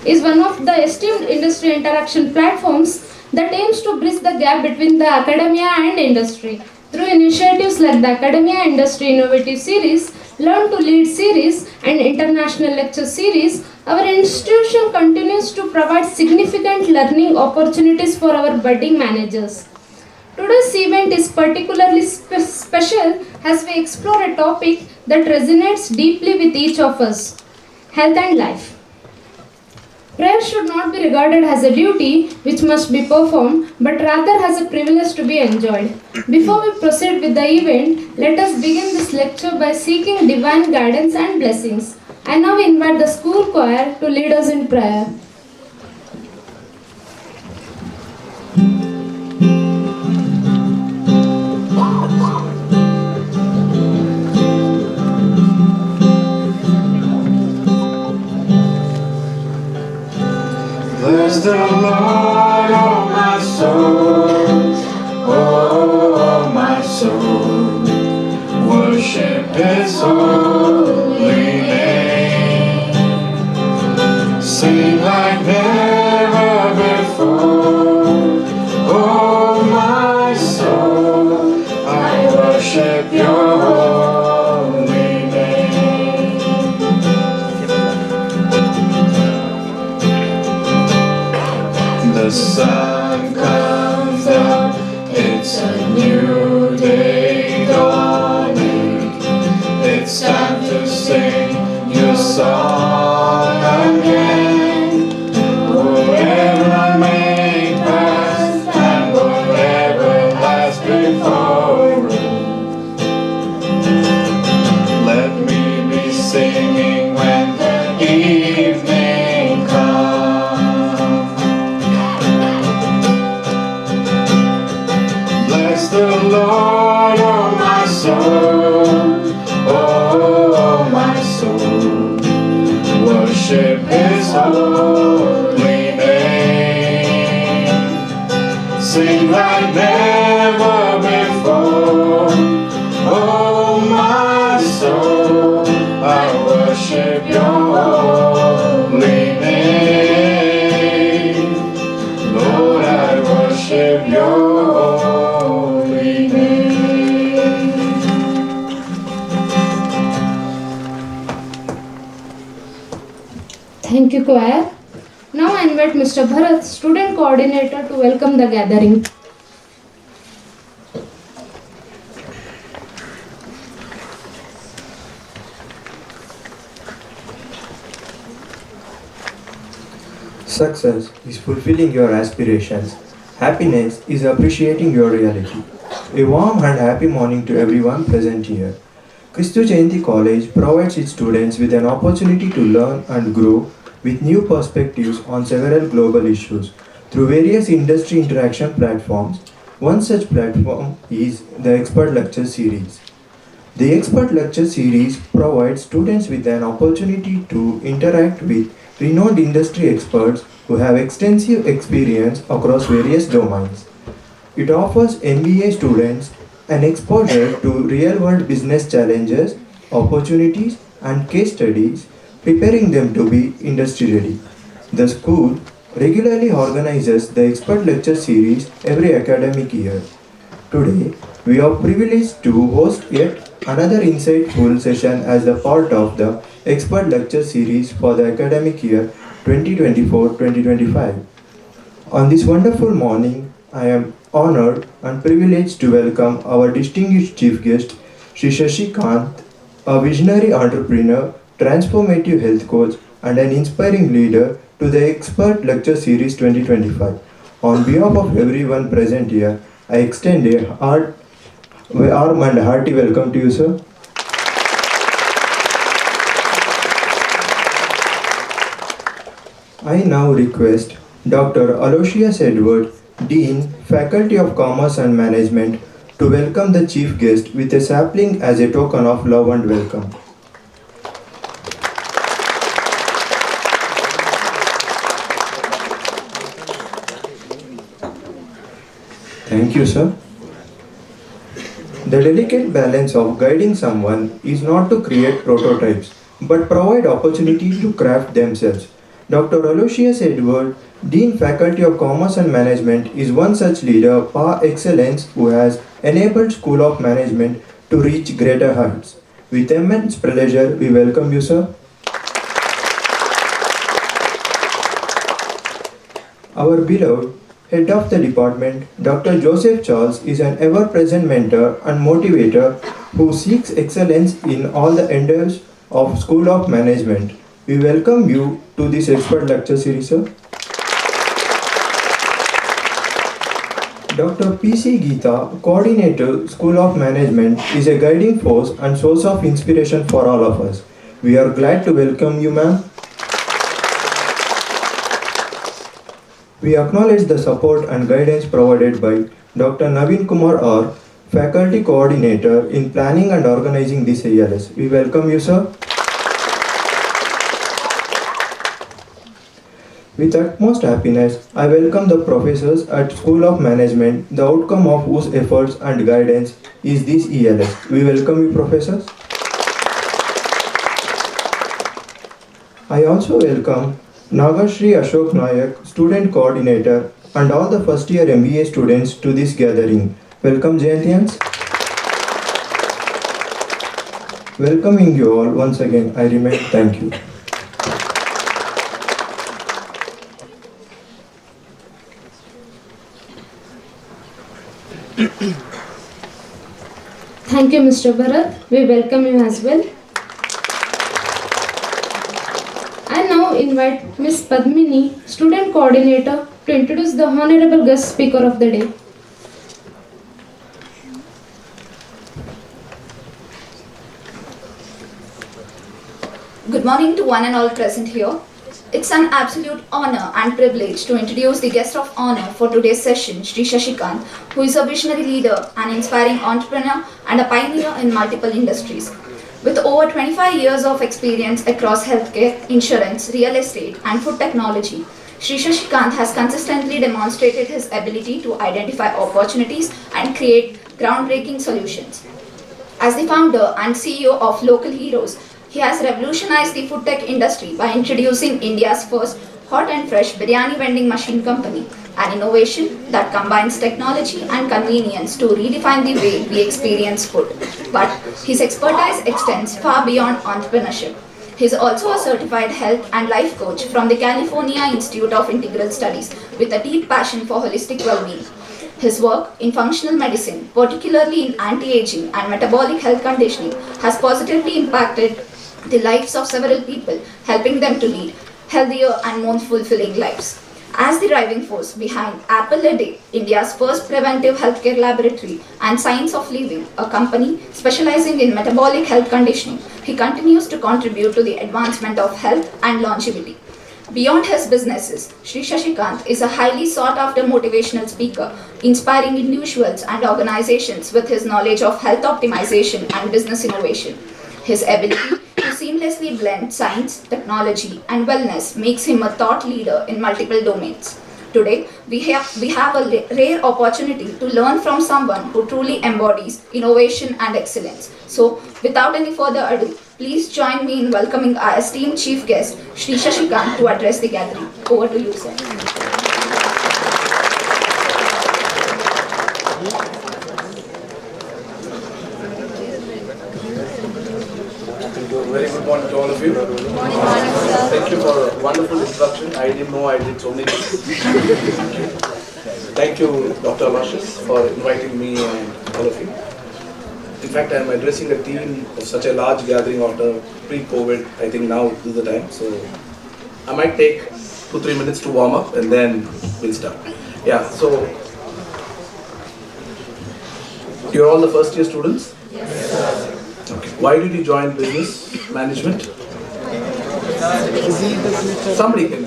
is one of the esteemed industry interaction platforms that aims to bridge the gap between the academia and industry. Through initiatives like the Academia Industry Innovative Series, Learn to Lead Series, and International Lecture Series, our institution continues to provide significant learning opportunities for our budding managers. Today's event is particularly special as we explore a topic that resonates deeply with each of us: health and life. Prayer should not be regarded as a duty which must be performed, but rather as a privilege to be enjoyed. Before we proceed with the event, let us begin this lecture by seeking divine guidance and blessings. I now invite the school choir to lead us in prayer. Bless the Lord, oh my soul, oh my soul, worship His holy name. Sing like never before, oh my soul, I worship Your holy name. The sun comes up, it's a new day dawning. It's time to sing your song again. Whatever may pass and whatever lies before us, let me be singing when the evening comes. Bless the Lord, oh my soul, oh my soul, worship His holy name. Sing like never before, oh my soul, I worship Your holy name. Lord, I worship Your holy name. Thank you, choir. Now I invite Mr. Bharat, student coordinator, to welcome the gathering. Success is fulfilling your aspirations. Happiness is appreciating your reality. A warm and happy morning to everyone present here. Christu Jayanti College provides its students with an opportunity to learn and grow with new perspectives on several global issues through various industry interaction platforms. One such platform is the Expert Lecture Series. The Expert Lecture Series provides students with an opportunity to interact with renowned industry experts who have extensive experience across various domains. It offers MBA students an exposure to real-world business challenges, opportunities, and case studies, preparing them to be industry-ready. The school regularly organizes the Expert Lecture Series every academic year. Today, we are privileged to host yet another insightful session as a part of the Expert Lecture Series for the academic year 2024-2025. On this wonderful morning, I am honored and privileged to welcome our distinguished chief guest, Shri Shashi Kanth, a visionary entrepreneur, transformative health coach, and an inspiring leader to the Expert Lecture Series 2025. On behalf of everyone present here, I extend a warm and hearty welcome to you, sir. I now request Dr. Aloysius Edward, Dean, Faculty of Commerce and Management, to welcome the chief guest with a sapling as a token of love and welcome. Thank you, sir. The delicate balance of guiding someone is not to create prototypes, but provide opportunity to craft themselves. Dr. Aloysius Edward, Dean Faculty of Commerce and Management, is one such leader par excellence who has enabled School of Management to reach greater heights. With immense pleasure, we welcome you, sir. Our beloved Head of the Department, Dr. Joseph Charles, is an ever-present mentor and motivator who seeks excellence in all the endeavors of School of Management. We welcome you to this expert lecture series, sir. Dr. P.C. Geeta, Coordinator, School of Management, is a guiding force and source of inspiration for all of us. We are glad to welcome you, ma'am. We acknowledge the support and guidance provided by Dr. Naveen Kumar R, Faculty Coordinator in planning and organizing this ALS. We welcome you, sir. With utmost happiness, I welcome the professors at School of Management, the outcome of whose efforts and guidance is this ELS. We welcome you, professors. I also welcome Shri Ashok Nayak, Student Coordinator, and all the first year MBA students to this gathering. Welcome, Jayantians. Welcoming you all once again, I remain thank you. Thank you, Mr. Bharat. We welcome you as well. I now invite Ms. Padmini, Student Coordinator, to introduce the Honorable Guest Speaker of the day. Good morning to one and all present here. It's an absolute honor and privilege to introduce the guest of honor for today's session, Shri Shashi Kanth, who is a visionary leader, an inspiring entrepreneur, and a pioneer in multiple industries. With over 25 years of experience across healthcare, insurance, real estate, and food technology, Shri Shashi Kanth has consistently demonstrated his ability to identify opportunities and create groundbreaking solutions. As the founder and CEO of Local Heroes, he has revolutionized the food tech industry by introducing India's first hot and fresh biryani vending machine company, an innovation that combines technology and convenience to redefine the way we experience food. But his expertise extends far beyond entrepreneurship. He is also a certified health and life coach from the California Institute of Integral Studies with a deep passion for holistic well-being. His work in functional medicine, particularly in anti-aging and metabolic health conditioning, has positively impacted the lives of several people, helping them to lead healthier and more fulfilling lives. As the driving force behind Apple a Day, India's first preventive healthcare laboratory, and Science of Living, a company specializing in metabolic health conditioning, he continues to contribute to the advancement of health and longevity. Beyond his businesses, Shri Shashi Kanth is a highly sought-after motivational speaker, inspiring individuals and organizations with his knowledge of health optimization and business innovation. His ability to seamlessly blend science, technology, and wellness makes him a thought leader in multiple domains. Today, we have a rare opportunity to learn from someone who truly embodies innovation and excellence. So, without any further ado, please join me in welcoming our esteemed chief guest, Shri Shashi Kanth, to address the gathering. Over to you, sir. Very good morning to all of you. Thank you for a wonderful introduction. I didn't know I did so many things. Thank you, Dr. Aloysius, for inviting me and all of you. In fact, I am addressing a team of such a large gathering after pre-COVID. I think now is the time. So I might take 2-3 minutes to warm up and then we'll start. Yeah, so you're all the first year students? Yes. Okay. Why did you join business management? Somebody can.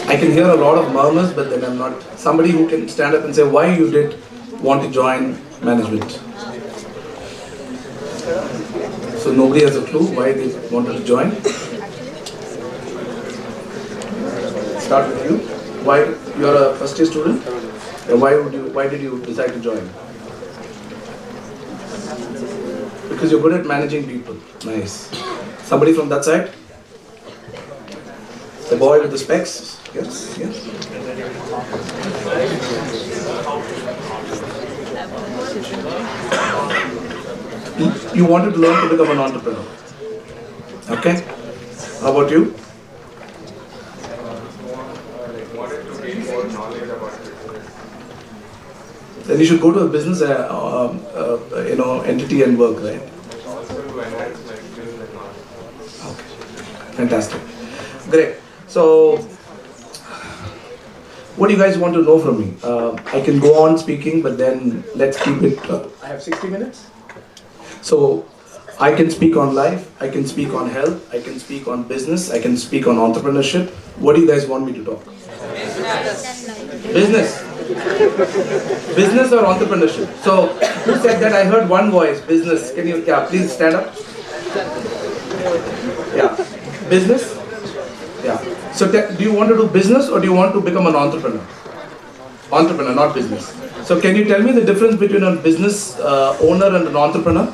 I can hear a lot of murmurs, but then I'm not. Somebody who can stand up and say why you did want to join management. So nobody has a clue why they wanted to join. Start with you. Why you are a first year student? Why did you decide to join? Because you're good at managing people. Nice. Somebody from that side? The boy with the specs? Yes, yes. You wanted to learn to become an entrepreneur. Okay? How about you? Then you should go to a business, entity and work, right? Okay. Fantastic. Great. So, what do you guys want to know from me? I can go on speaking, but then let's keep it. I have 60 minutes. So, I can speak on life, I can speak on health, I can speak on business, I can speak on entrepreneurship. What do you guys want me to talk? Business. Business or entrepreneurship? So, who said that? I heard one voice, business. Can you, please stand up. Yeah. Business? Yeah. So, do you want to do business or do you want to become an entrepreneur? Entrepreneur, not business. So, can you tell me the difference between a business owner and an entrepreneur?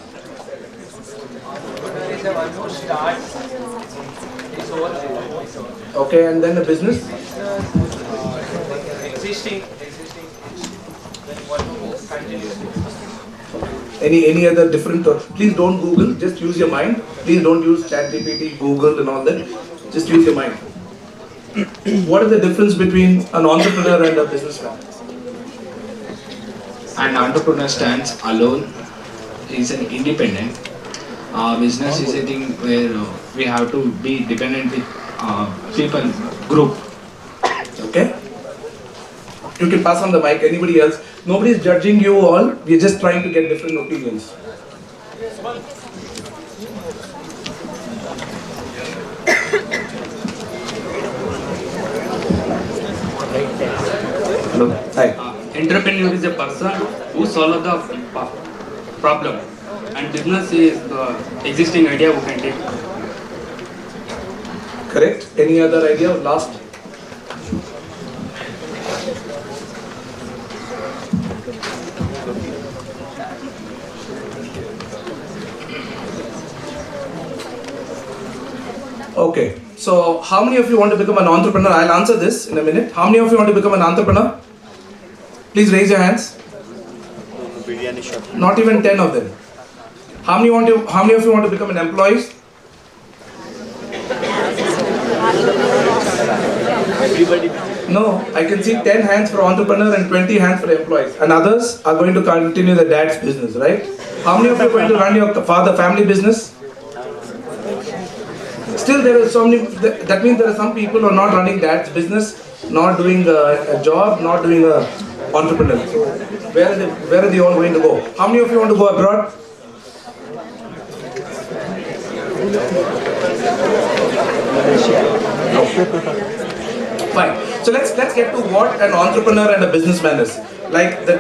Okay, and then the business? Existing. Any other different? Please don't Google. Just use your mind. Please don't use ChatGPT, Google, and all that. Just use your mind. What is the difference between an entrepreneur and a businessman? An entrepreneur stands alone. He's an independent. Business is a thing where we have to be dependent with people, group. Okay? You can pass on the mic. Anybody else? Nobody is judging you all. We're just trying to get different opinions. Hello. Hi. Entrepreneur is a person who solves the problem, and business is the existing idea who can take. Correct? Any other idea? Last? Okay, so how many of you want to become an entrepreneur? I'll answer this in a minute. How many of you want to become an entrepreneur? Please raise your hands. Not even 10 of them. How many of you want to become an employee? No, I can see 10 hands for entrepreneur and 20 hands for employees. And others are going to continue the dad's business, right? How many of you are going to run your father family business? Still there is so many, that means there are some people who are not running dad's business, not doing a job, not doing a entrepreneur. So where are they all going to go? How many of you want to go abroad? Fine. So let's get to what an entrepreneur and a businessman is. Like the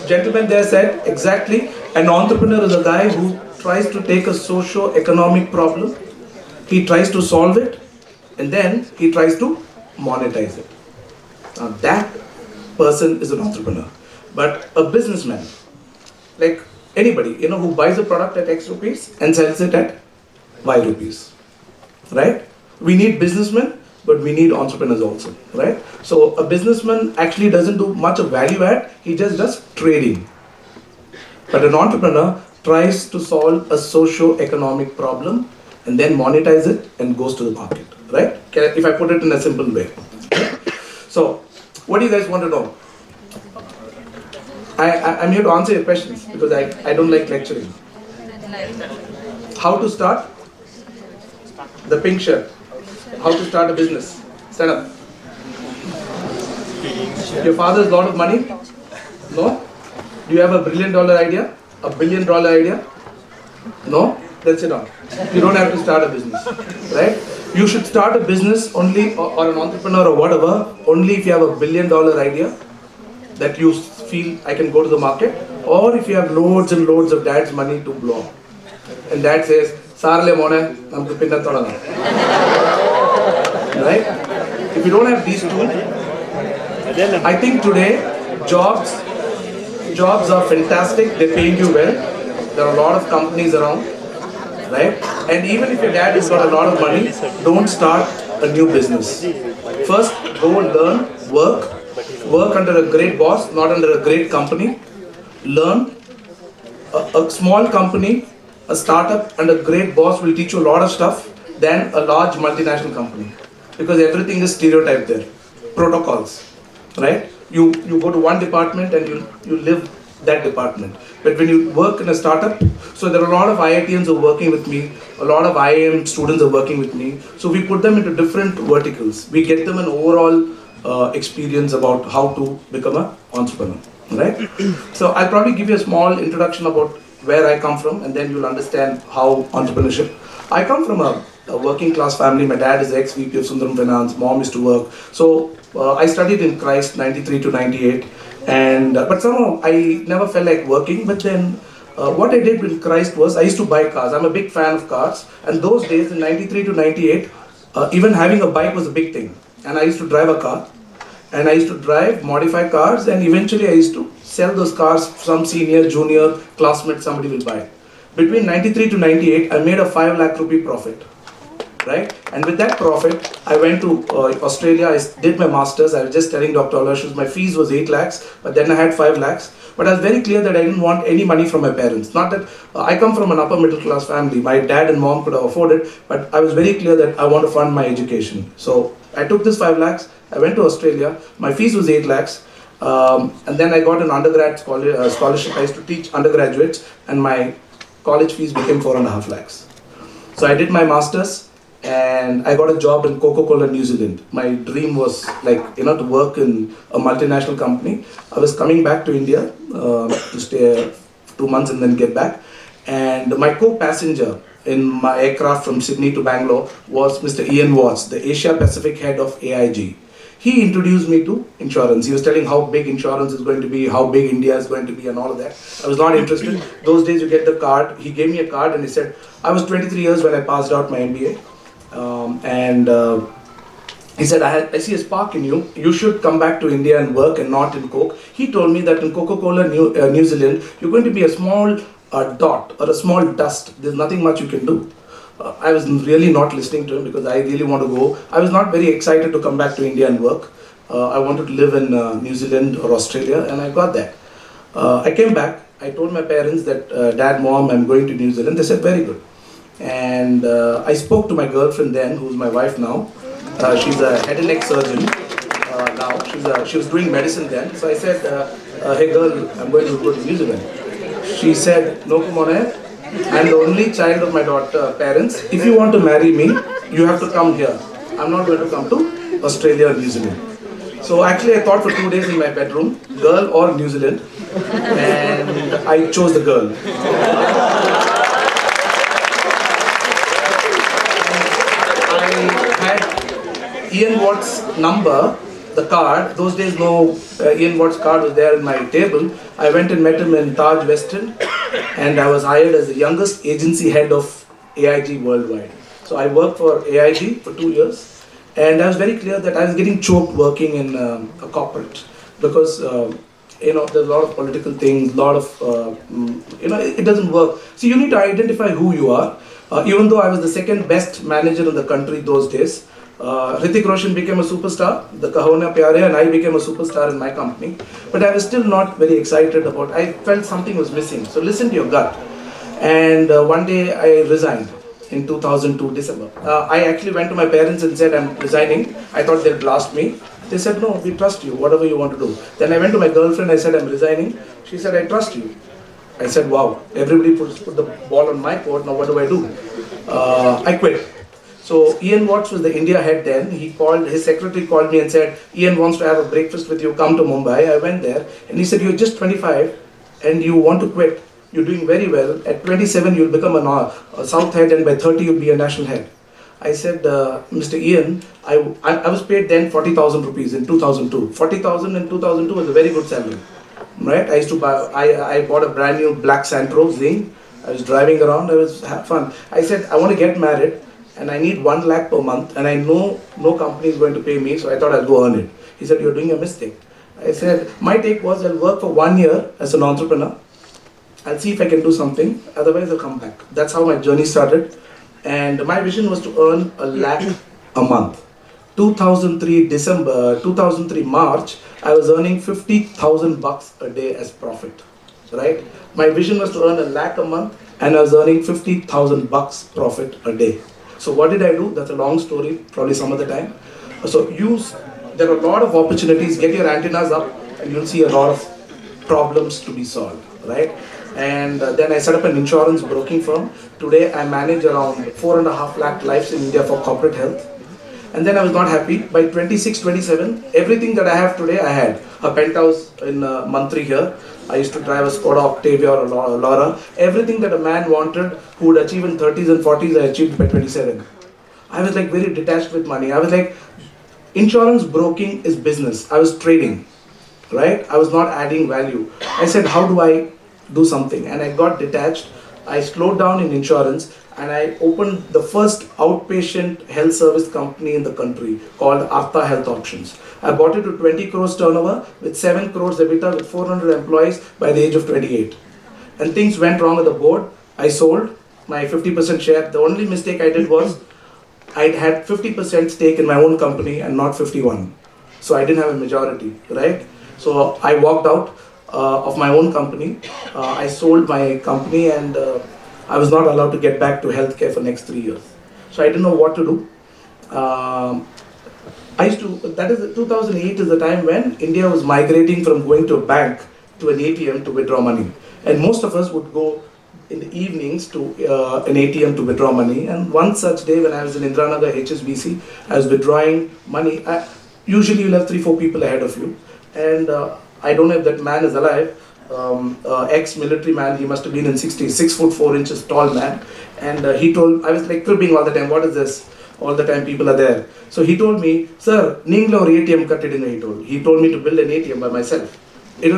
gentleman there said, exactly, an entrepreneur is a guy who tries to take a socio-economic problem, he tries to solve it, and then he tries to monetize it. Now that person is an entrepreneur. But a businessman, like anybody, who buys a product at X rupees and sells it at Y rupees, right? We need businessmen, but we need entrepreneurs also, right? So a businessman actually doesn't do much of value add, he just does trading. But an entrepreneur tries to solve a socio-economic problem and then monetize it and goes to the market, right? If I put it in a simple way. So, what do you guys want to know? I'm here to answer your questions because I don't like lecturing. How to start? The pink shirt. How to start a business? Stand up. Your father has a lot of money? No? Do you have a $1 billion idea? A $1 billion idea? No? Then sit down. You don't have to start a business, right? You should start a business only, or an entrepreneur or whatever, only if you have a $1 billion idea that you feel I can go to the market, or if you have loads and loads of dad's money to blow. And dad says, Sarle mone, namku pinna thodana. Right? If you don't have these two, I think today jobs are fantastic, they're paying you well. There are a lot of companies around. right? And even if your dad has got a lot of money, don't start a new business. First, go and learn, work under a great boss, not under a great company. Learn. A small company, a startup, and a great boss will teach you a lot of stuff than a large multinational company, because everything is stereotyped there. Protocols, right? You go to one department and you live that department. But when you work in a startup, so there are a lot of IITians who are working with me, a lot of IIM students are working with me. So we put them into different verticals. We get them an overall experience about how to become an entrepreneur, right? So I'll probably give you a small introduction about where I come from, and then you'll understand how entrepreneurship. I come from a working class family. My dad is ex-VP of Sundaram Finance. Mom used to work. So I studied in Christ 93 to 98, and but somehow I never felt like working. But then what I did with Christ was I used to buy cars. I'm a big fan of cars, and those days in 93 to 98, even having a bike was a big thing. And I used to drive a car, and I used to drive, modify cars, and eventually I used to sell those cars. Some senior, junior, classmate, somebody will buy. Between 93 to 98, I made a 5 lakh rupee profit, right? And with that profit, I went to Australia. I did my masters. I was just telling Dr. Aloysius, my fees was 8 lakhs, but then I had 5 lakhs. But I was very clear that I didn't want any money from my parents. Not that I come from an upper middle class family. My dad and mom could have afforded, but I was very clear that I want to fund my education. So I took this 5 lakhs. I went to Australia. My fees was 8 lakhs. And then I got an undergrad scholarship. I used to teach undergraduates, and my college fees became 4.5 lakhs. So I did my masters, and I got a job in Coca-Cola New Zealand. My dream was to work in a multinational company. I was coming back to India to stay 2 months and then get back. And my co-passenger in my aircraft from Sydney to Bangalore was Mr. Ian Watts, the Asia Pacific head of AIG. He introduced me to insurance. He was telling how big insurance is going to be, how big India is going to be, and all of that. I was not interested. Those days you get the card. He gave me a card and he said, I was 23 years when I passed out my MBA. He said, I see a spark in you. You should come back to India and work and not in Coke. He told me that in Coca-Cola New Zealand, you're going to be a small dot or a small dust. There's nothing much you can do. I was really not listening to him because I really want to go. I was not very excited to come back to India and work. I wanted to live in New Zealand or Australia, and I got that. I came back. I told my parents that, Dad, Mom, I'm going to New Zealand. They said, very good. And I spoke to my girlfriend then, who's my wife now. She's a head and neck surgeon now. She was doing medicine then. So I said, hey girl, I'm going to go to New Zealand. She said, no, Kumone, I'm the only child of my parents. If you want to marry me, you have to come here. I'm not going to come to Australia or New Zealand. So actually I thought for 2 days in my bedroom, girl or New Zealand, and I chose the girl. I had Ian Watt's number, the card. Those days no Ian Watt's card was there in my table. I went and met him in Taj Westin, and I was hired as the youngest agency head of AIG worldwide. So I worked for AIG for 2 years, and I was very clear that I was getting choked working in a corporate because there's a lot of political things, a lot of it doesn't work. So you need to identify who you are. Even though I was the second best manager in the country those days, Hrithik Roshan became a superstar, the Kahona Pyare, and I became a superstar in my company. But I was still not very excited about it. I felt something was missing. So listen to your gut. And one day I resigned in 2002 December. I actually went to my parents and said, I'm resigning. I thought they'd blast me. They said, no, we trust you, whatever you want to do. Then I went to my girlfriend, I said, I'm resigning. She said, I trust you. I said, wow, everybody put the ball on my court, now what do I do? I quit. So Ian Watts was the India head then. His secretary called me and said, Ian wants to have a breakfast with you, come to Mumbai. I went there and he said, you're just 25 and you want to quit. You're doing very well. At 27, you'll become a South head, and by 30, you'll be a national head. I said, Mr. Ian, I was paid then 40,000 rupees in 2002. 40,000 in 2002 was a very good salary. Right? I bought a brand new black Santro Zing. I was driving around, I was having fun. I said, I want to get married and I need 1 lakh per month and I know no company is going to pay me, so I thought I'll go earn it. He said, you're doing a mistake. I said, my take was I'll work for 1 year as an entrepreneur, I'll see if I can do something, otherwise I'll come back. That's how my journey started. And my vision was to earn a lakh a month. 2003 December, 2003 March, I was earning 50,000 bucks a day as profit, right? My vision was to earn a lakh a month, and I was earning 50,000 bucks profit a day. So what did I do? That's a long story, probably some other time. So there are a lot of opportunities. Get your antennas up, and you'll see a lot of problems to be solved, right? And then I set up an insurance broking firm. Today I manage around 4.5 lakh lives in India for corporate health. And then I was not happy. By 26, 27, everything that I have today, I had a penthouse in Mantri here. I used to drive a Skoda Octavia or a Laura. Everything that a man wanted who would achieve in 30s and 40s, I achieved by 27. I was like very detached with money. I was like, insurance broking is business. I was trading, right? I was not adding value. I said, how do I do something? And I got detached. I slowed down in insurance, and I opened the first outpatient health service company in the country called Artha Health Options. I bought it to 20 crores turnover with 7 crores EBITDA with 400 employees by the age of 28. And things went wrong at the board. I sold my 50% share. The only mistake I did was I had 50% stake in my own company and not 51. So I didn't have a majority, right? So I walked out of my own company. I sold my company, and I was not allowed to get back to healthcare for next 3 years. So I didn't know what to do. That is 2008 is the time when India was migrating from going to a bank to an ATM to withdraw money. And most of us would go in the evenings to an ATM to withdraw money. And one such day when I was in Indiranagar HSBC, I was withdrawing money. Usually you'll have 3-4 people ahead of you. And I don't know if that man is alive. Ex-military man, he must have been in 60s, 6 foot 4 inches tall man. And he told, I was like cribbing all the time, what is this? All the time people are there. So he told me, sir, Ningla or ATM kattidinga, he told. He told me to build an ATM by myself. It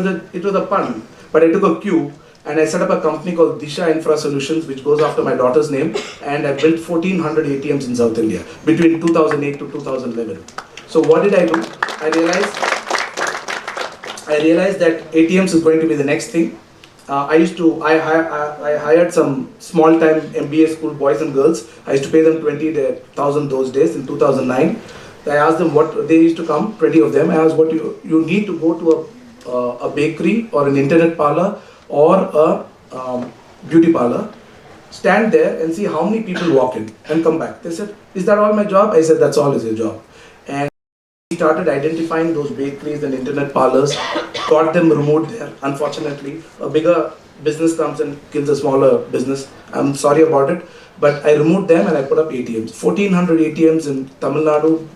was a pun, but I took a cube and I set up a company called Disha Infra Solutions, which goes after my daughter's name, and I built 1400 ATMs in South India between 2008 to 2011. So what did I do? I realized that ATMs is going to be the next thing. I hired some small-time MBA school boys and girls. I used to pay them 20,000 those days in 2009. I asked them what, they used to come, 20 of them. I asked what you need to go to a bakery or an internet parlor or a beauty parlor. Stand there and see how many people walk in and come back. They said, is that all my job? I said, that's all is your job. And we started identifying those bakeries and internet parlors, got them removed there. Unfortunately, a bigger business comes and kills a smaller business. I'm sorry about it, but I removed them and I put up ATMs. 1400 ATMs in Tamil Nadu,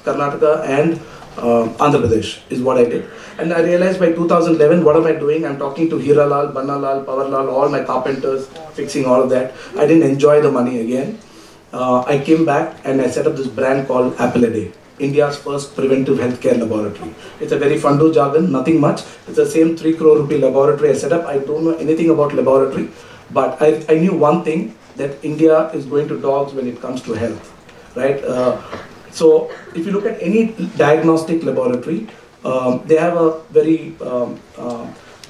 Karnataka and Andhra Pradesh is what I did. And I realized by 2011, what am I doing? I'm talking to Hiralal, Bannalal, Powerlal, all my carpenters, fixing all of that. I didn't enjoy the money again. I came back and I set up this brand called Apple a Day, India's first preventive healthcare laboratory. It's a very fundu jargon, nothing much. It's the same 3 crore rupee laboratory I set up. I don't know anything about laboratory, but I knew one thing, that India is going to dogs when it comes to health, right? So if you look at any diagnostic laboratory, they have a very,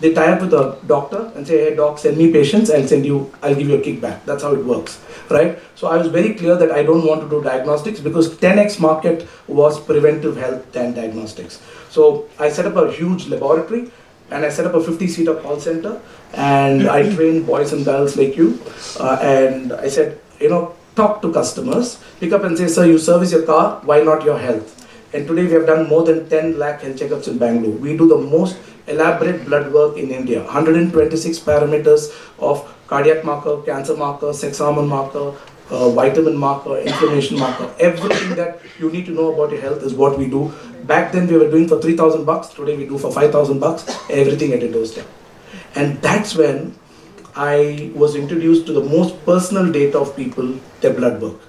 they tie up with a doctor and say, hey doc, send me patients, I'll give you a kickback. That's how it works, right? So I was very clear that I don't want to do diagnostics because 10x market was preventive health than diagnostics. So I set up a huge laboratory and I set up a 50-seater call center and I trained boys and girls like you. And I said, talk to customers, pick up and say, sir, you service your car, why not your health? And today we have done more than 10 lakh health checkups in Bangalore. We do the most elaborate blood work in India. 126 parameters of cardiac marker, cancer marker, sex hormone marker, vitamin marker, inflammation marker. Everything that you need to know about your health is what we do. Back then we were doing for 3,000 bucks. Today we do for 5,000 bucks. Everything at a doorstep. And that's when I was introduced to the most personal data of people, their blood work.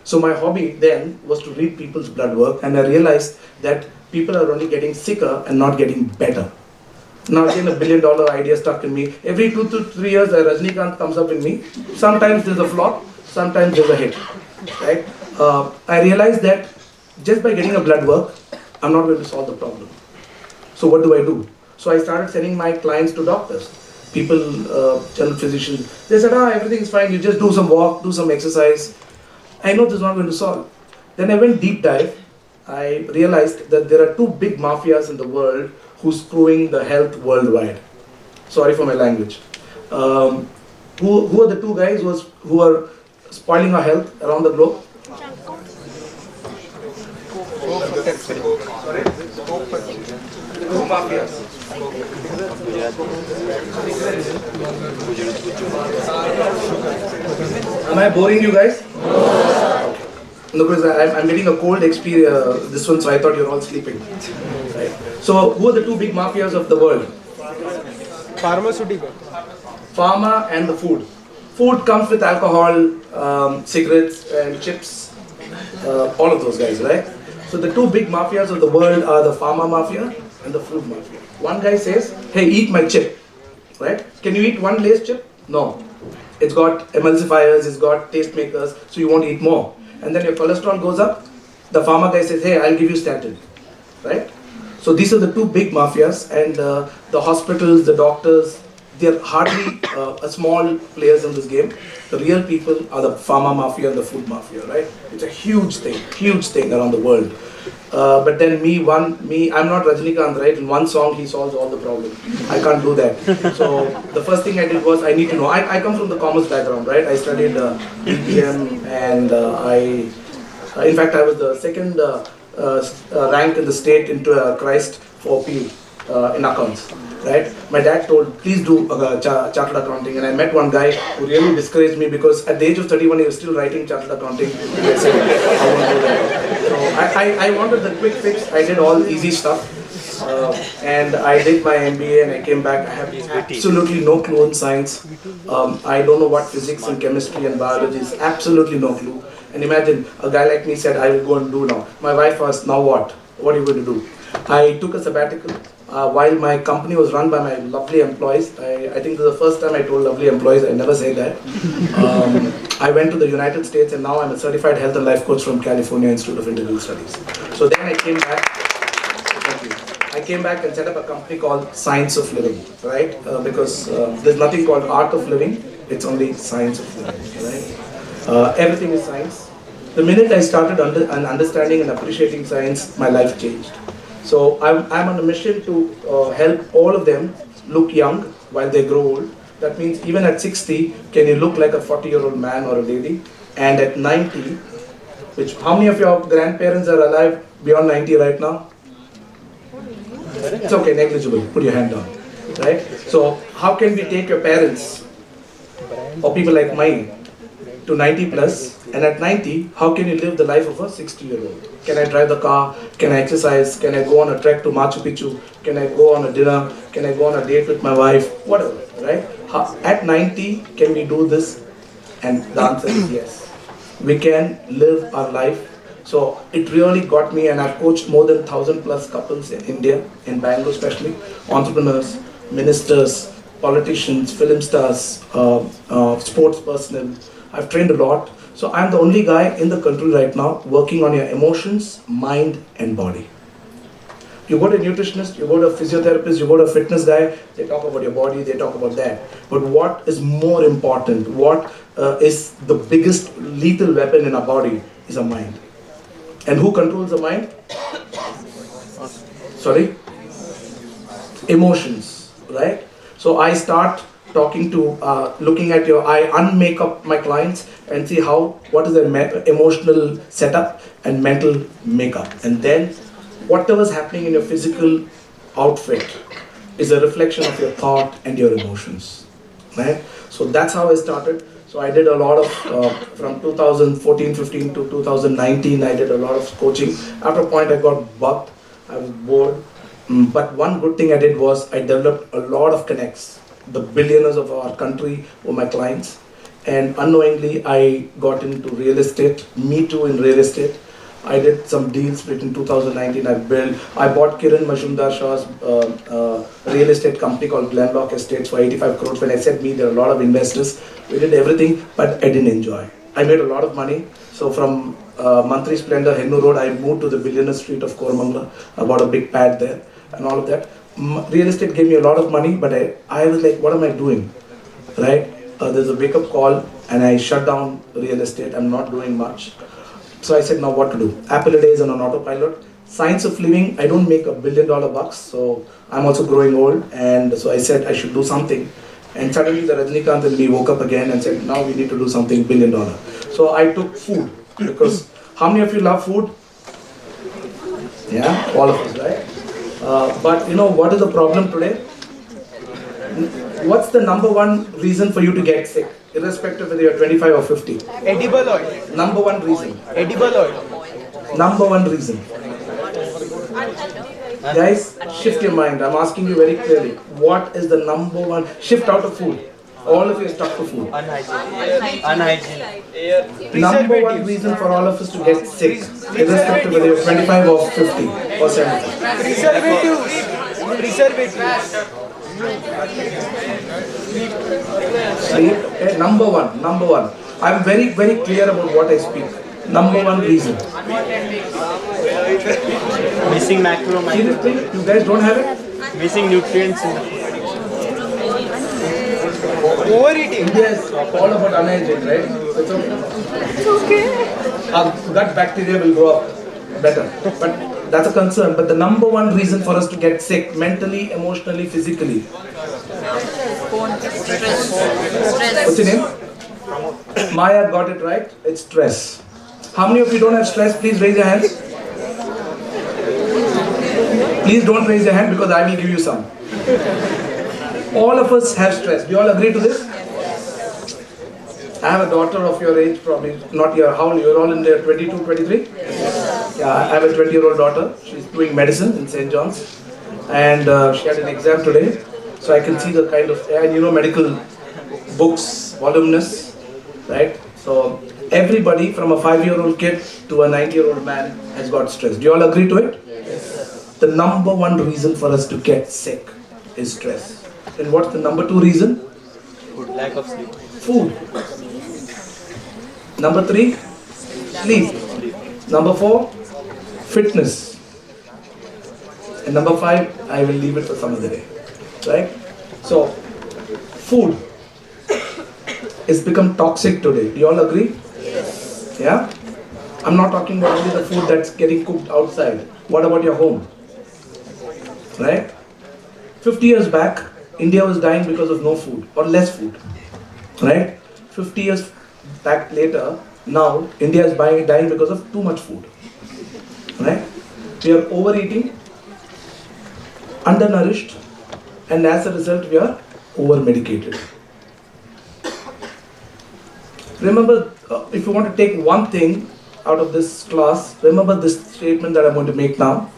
So my hobby then was to read people's blood work, and I realized that people are only getting sicker and not getting better. Now again, $1 billion idea stuck in me. Every 2 to 3 years, a Rajnikant comes up in me. Sometimes there's a flop, sometimes there's a hit. Right? I realized that just by getting a blood work, I'm not going to solve the problem. So what do? So I started sending my clients to doctors. people, general physicians, they said, everything is fine, you just do some walk, do some exercise. I know this is not going to solve. Then I went deep dive. I realized that there are two big mafias in the world who's screwing the health worldwide. Sorry for my language. Who are the two guys who are spoiling our health around the globe? Sorry? Two mafias. Am I boring you guys? No, because I'm getting a cold experience this one, so I thought you're all sleeping. Right. So, who are the two big mafias of the world? Pharmaceutical. Pharma and the food. Food comes with alcohol, cigarettes and chips, all of those guys, right? So the two big mafias of the world are the pharma mafia and the food mafia. One guy says, hey, eat my chip, right? Can you eat one Lay's chip? No. It's got emulsifiers, it's got taste makers, so you won't eat more. And then your cholesterol goes up. The pharma guy says, hey, I'll give you statin, right? So these are the two big mafias, and the hospitals, the doctors, they're hardly a small players in this game. The real people are the pharma mafia and the food mafia, right? It's a huge thing around the world. But then I'm not Rajinikanth, right? In one song, he solves all the problems. I can't do that. So the first thing I did was I need to know. I come from the commerce background, right? I studied BPM, and in fact, I was the second rank in the state into Christ for PU in accounts. Right? My dad told, please do chartered accounting, and I met one guy who really discouraged me because at the age of 31 he was still writing chartered accounting. I said, I won't do that. So I wanted the quick fix. I did all easy stuff, and I did my MBA, and I came back. I have absolutely no clue in science. I don't know what physics and chemistry and biology is. Absolutely no clue. And imagine a guy like me said, I will go and do now. My wife asked, now what? What are you going to do? I took a sabbatical. While my company was run by my lovely employees, I think this is the first time I told lovely employees, I never say that. I went to the United States, and now I'm a certified health and life coach from California Institute of Integral Studies. So then I came back. Thank you. I came back and set up a company called Science of Living, right? Because there's nothing called art of living, it's only science of living, right? Everything is science. The minute I started understanding and appreciating science, my life changed. So I'm on a mission to help all of them look young while they grow old. That means even at 60, can you look like a 40-year-old man or a lady? And at 90, how many of your grandparents are alive beyond 90 right now? It's okay, negligible. Put your hand down, right? So how can we take your parents or people like mine to 90 plus, and at 90, how can you live the life of a 60-year-old? Can I drive the car? Can I exercise? Can I go on a trek to Machu Picchu? Can I go on a dinner? Can I go on a date with my wife? Whatever, right? At 90, can we do this? And the answer is yes. We can live our life. So it really got me, and I've coached more than 1,000 plus couples in India, in Bangalore especially, entrepreneurs, ministers, politicians, film stars, sports personnel. I've trained a lot. So I'm the only guy in the country right now working on your emotions, mind and body. You go to a nutritionist, you go to a physiotherapist, you go to a fitness guy, they talk about your body, they talk about that. But what is more important, what is the biggest lethal weapon in our body is our mind. And who controls the mind? Sorry? Emotions, right? So I start talking to, looking at I unmake up my clients and see what is their emotional setup and mental makeup. And then whatever's happening in your physical outfit is a reflection of your thought and your emotions, right? So that's how I started. So I did a lot of, from 2014-15 to 2019, I did a lot of coaching. After a point I got bugged, I was bored. But one good thing I did was I developed a lot of connects. The billionaires of our country were my clients, and unknowingly I got into real estate, me too in real estate. I did some deals between 2019, I bought Kiran Majumdar Shah's real estate company called Glenlock Estates for 85 crores. When I said me, there are a lot of investors. We did everything, but I didn't enjoy. I made a lot of money. So from Mantri Splendor, Hennu Road, I moved to the Billionaire Street of Koramangala. I bought a big pad there and all of that. real estate gave me a lot of money, but I was like, what am I doing? Right? There's a wake-up call, and I shut down real estate. I'm not doing much. So I said, now what to do? Apple a day is on an autopilot. Science of living, I don't make $1 billion bucks, so I'm also growing old, and so I said I should do something. And suddenly the Rajinikanth and me woke up again and said, now we need to do something $1 billion. So I took food, because how many of you love food? Yeah, all of us, right? But you know what is the problem today? What's the number one reason for you to get sick, irrespective whether you're 25 or 50? Edible oil. Number one reason. Edible oil. Number one reason. Guys, shift your mind. I'm asking you very clearly. What is the number one? Shift out of food. All of you are stuck to food. Unhygiene. Number one reason for all of us to get sick, irrespective whether you're 25 or 50 or 70. Preservatives. Sleep. Number one. I'm very, very clear about what I speak. Number one reason. Missing macro, Seriously, you guys don't have it? missing nutrients in the food. Overeating. India is all about unhygiene, right? It's okay. Our gut bacteria will grow up better. But that's a concern. But the number one reason for us to get sick, mentally, emotionally, physically. What's your name? Maya got it right. It's stress. How many of you don't have stress? Please raise your hands. Please don't raise your hand, because I will give you some. All of us have stress. Do you all agree to this? I have a daughter of your age, probably not your, how old? You're all in there, 22, 23? Yeah, I have a 20-year-old daughter. She's doing medicine in St. John's. And she had an exam today. So I can see the kind of, and you know, medical books, voluminous, right? So everybody from a 5-year-old kid to a 90-year-old man has got stress. Do you all agree to it? Yes. The number one reason for us to get sick is stress. And what's the number two reason? Food. Lack of sleep. Food. Number 3, sleep. Number 4, fitness. And number 5, I will leave it for some other day. Right? So, food has become toxic today. Do you all agree? Yes. Yeah? I'm not talking about only the food that's getting cooked outside. What about your home? Right? 50 years back, India was dying because of no food or less food. Right? 50 years back later, now India is dying because of too much food. Right? We are overeating, undernourished, and as a result we are over-medicated. Remember, if you want to take one thing out of this class, remember this statement that I'm going to make now.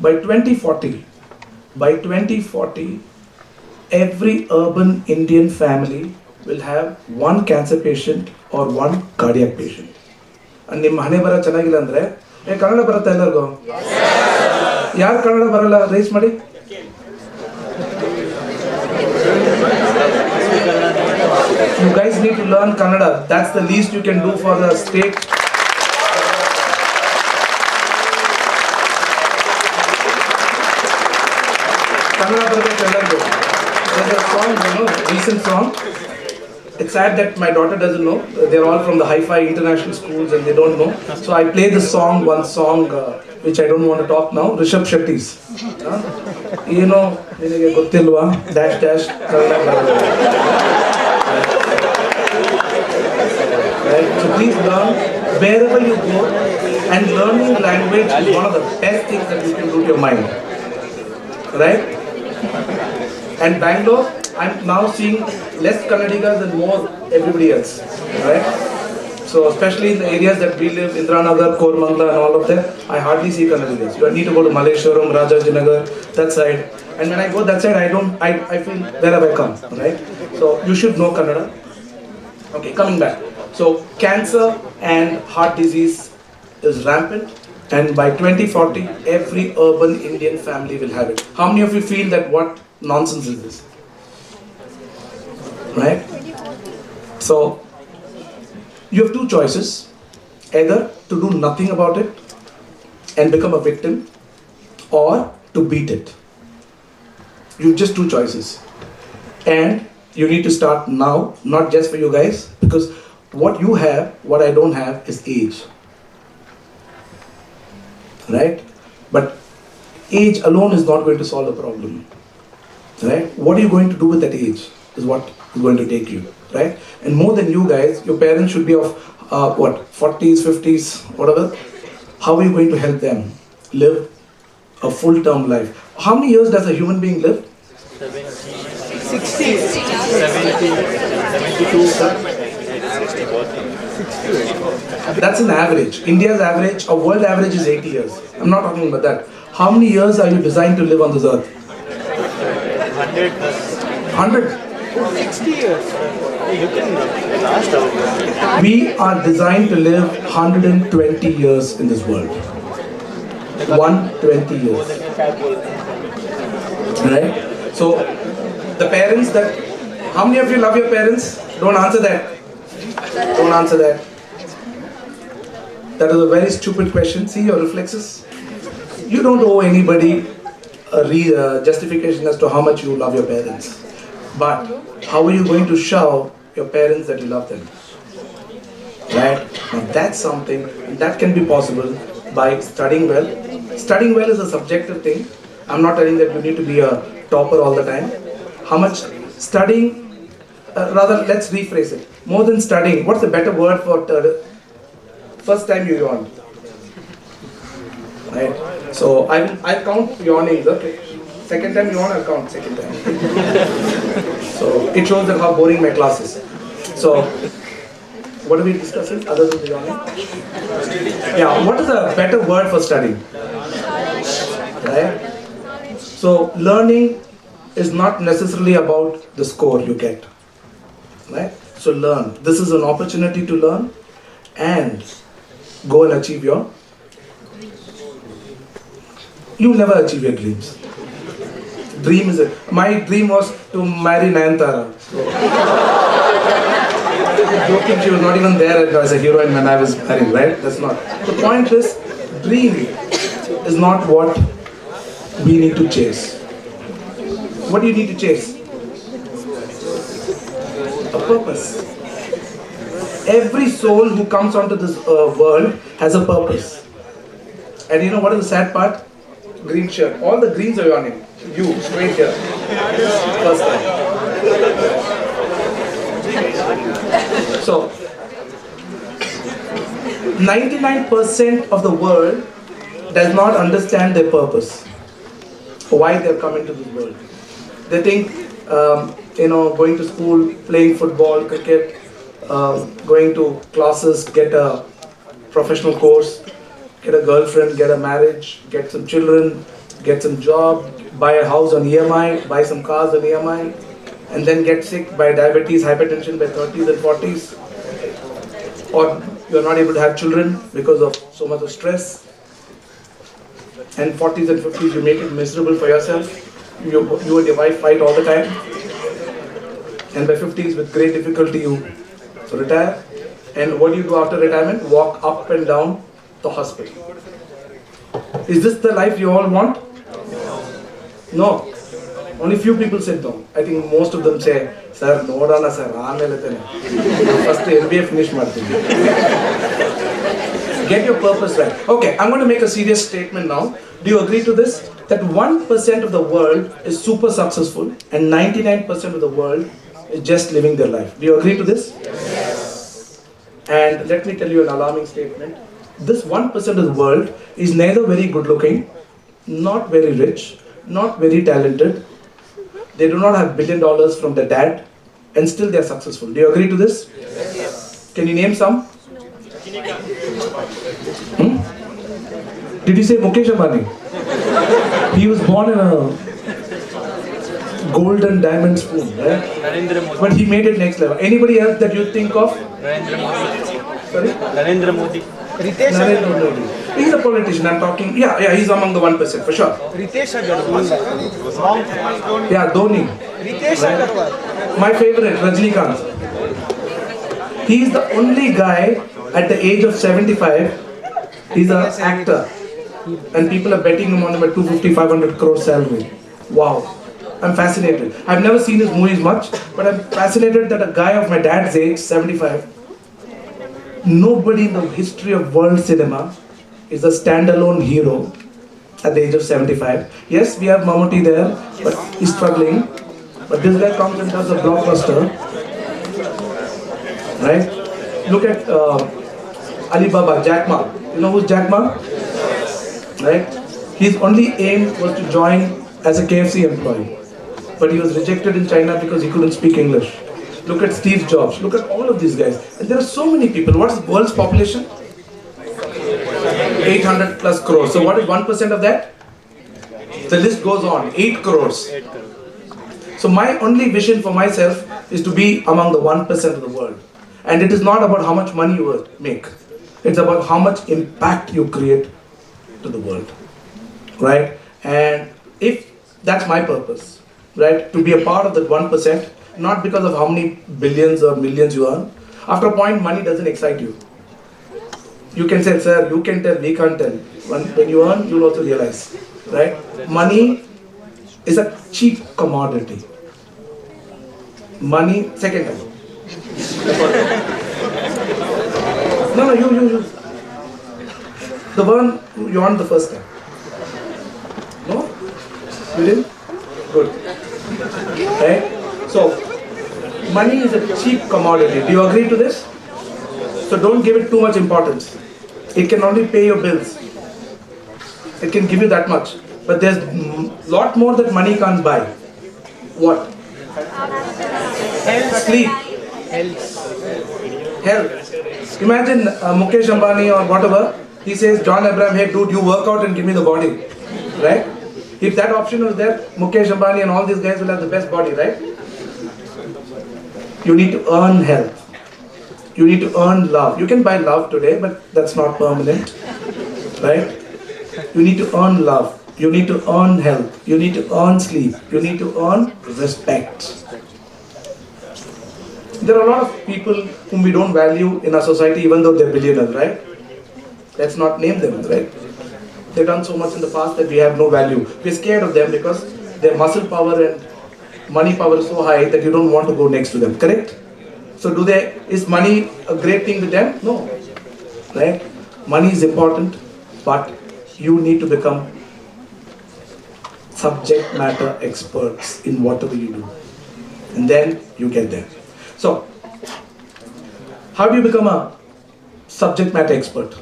By 2040, every urban Indian family will have one cancer patient or one cardiac patient. And ನಿಮ್ಮ ಹಣೆ ಬರ ಚೆನ್ನಾಗಿಲ್ಲ ಅಂದ್ರೆ ಕನ್ನಡ ಬರುತ್ತಾ ಎಲ್ಲರಿಗೂ? ಯಾರು ಕನ್ನಡ ಬರಲ್ಲ rice ಮಾಡಿ. You guys need to learn Kannada. That's the least you can do for the state. Kannada ಬರಬೇಕು ಎಲ್ಲರಿಗೂ. There's a song, you know, recent song. It's sad that my daughter doesn't know. They're all from the hi-fi international schools and they don't know. So I play this song, one song which I don't want to talk now. Rishabh Shetty's. You know, ನಿನಗೆ ಗೊತ್ತಿಲ್ವಾ dash dash Kannada ಬರಲ್ಲ. Right? So please learn wherever you go, and learning language is one of the best things that you can do to your mind. Right? And Bangalore, I'm now seeing less Kannadigas and more everybody else. Right? So especially in the areas that we live, Indranagar, Kormangla and all of them, I hardly see Kannadigas. You need to go to Malleshwaram, Rajajinagar, that side. And when I go that side, I feel, where have I come? Right? So you should know Kannada. Okay, coming back. So cancer and heart disease is rampant, and by 2040, every urban Indian family will have it. How many of you feel that what nonsense is this? Right? So you have two choices: either to do nothing about it and become a victim, or to beat it. You have just two choices. And you need to start now, not just for you guys, because what you have, what I don't have, is age. Right? But age alone is not going to solve the problem. Right? What are you going to do with that age is what is going to take you. Right? And more than you guys, your parents should be of 40s, 50s, whatever. How are you going to help them live a full-term life? How many years does a human being live? 60, 70, 72. That's an average. India's average, or world average is 80 years. I'm not talking about that. How many years are you designed to live on this earth? 100. 100. 60 years. You can last out. We are designed to live 120 years in this world. 120 years. Right? So, the parents that... How many of you love your parents? Don't answer that. Don't answer that. That is a very stupid question. See your reflexes. You don't owe anybody a justification as to how much you love your parents. But how are you going to show your parents that you love them? Right? Now that's something that can be possible by studying well. Studying well is a subjective thing. I'm not telling that you need to be a topper all the time. How much studying, rather let's rephrase it. More than studying, what's the better word for first time you yawned? Right? So I'll count yawnings, okay? Second time you yawn, I'll count second time. So it shows that how boring my class is. So what are we discussing other than the yawning? Yeah, what is a better word for studying? Right? So learning is not necessarily about the score you get. Right? So learn. This is an opportunity to learn and go and achieve your... You'll never achieve your dreams. Dream is it. My dream was to marry Nayanthara. Joking, she was not even there as a heroine when I was married, right? That's not. The point is, dream is not what we need to chase. What do you need to chase? A purpose. Every soul who comes onto this world has a purpose. And you know what is the sad part? Green shirt. All the greens are yawning. You, straight here. First time. So, 99% of the world does not understand their purpose. Why they have come into this world. They think, going to school, playing football, cricket, going to classes, get a professional course, get a girlfriend, get a marriage, get some children, get some job, buy a house on EMI, buy some cars on EMI, and then get sick by diabetes, hypertension by 30s and 40s. Or you're not able to have children because of so much of stress. And 40s and 50s, you make it miserable for yourself. You and your wife fight all the time. And by 50s, with great difficulty, you retire. And what do you do after retirement? Walk up and down the hospital. Is this the life you all want? No. Only few people said no. I think most of them say, Sir, no dana sir, first MBA finish martin. Get your purpose right. Okay, I'm going to make a serious statement now. Do you agree to this? That 1% of the world is super successful and 99% of the world is just living their life. Do you agree to this? Yes. And let me tell you an alarming statement. This 1% of the world is neither very good looking, not very rich, not very talented. They do not have $1 billion from their dad, and still they are successful. Do you agree to this? Yes. Can you name some? Did you say Mukesh Ambani? He was born in a gold and diamond spoon, right? But he made it next level. Anybody else that you think of? Sorry? Narendra Modi. Narendra Modi. He's a politician, I'm talking. Yeah, he's among the 1% for sure. Ritesh Agarwal. Yeah, Dhoni. Ritesh Agarwal. My favorite, Rajnikant. He is the only guy at the age of 75. He's an actor. And people are betting him on him at 250, 500 crore salary. Wow. I'm fascinated. I've never seen his movies much, but I'm fascinated that a guy of my dad's age, 75, nobody in the history of world cinema is a standalone hero at the age of 75. Yes, we have Mammootty there, but he's struggling. But this guy comes and does a blockbuster, right? Look at Alibaba, Jack Ma. You know who's Jack Ma? Right? His only aim was to join as a KFC employee. But he was rejected in China because he couldn't speak English. Look at Steve Jobs. Look at all of these guys. And there are so many people. What is the world's population? 800 plus crores. So what is 1% of that? The list goes on. 8 crores. So my only vision for myself is to be among the 1% of the world. And it is not about how much money you make. It's about how much impact you create to the world. Right? And if that's my purpose, right? To be a part of that 1%, not because of how many billions or millions you earn. After a point, money doesn't excite you. You can say, sir, you can tell, we can't tell. When you earn, you'll also realize, right? Money is a cheap commodity. Money, second time. No, you. The one you earned the first time. No? You didn't? Good. Right? So, money is a cheap commodity. Do you agree to this? So don't give it too much importance. It can only pay your bills. It can give you that much. But there's a lot more that money can't buy. What? Sleep. Health. Imagine Mukesh Ambani or whatever. He says, John Abraham, hey dude, you work out and give me the body. Right? If that option was there, Mukesh Ambani and all these guys will have the best body, right? You need to earn health. You need to earn love. You can buy love today, but that's not permanent. Right? You need to earn love. You need to earn health. You need to earn sleep. You need to earn respect. There are a lot of people whom we don't value in our society, even though they're billionaires, right? Let's not name them, right? They've done so much in the past that we have no value. We're scared of them because their muscle power and money power is so high that you don't want to go next to them, correct? So is money a great thing with them? No. Right? Money is important, but you need to become subject matter experts in whatever you do. And then you get there. So, how do you become a subject matter expert?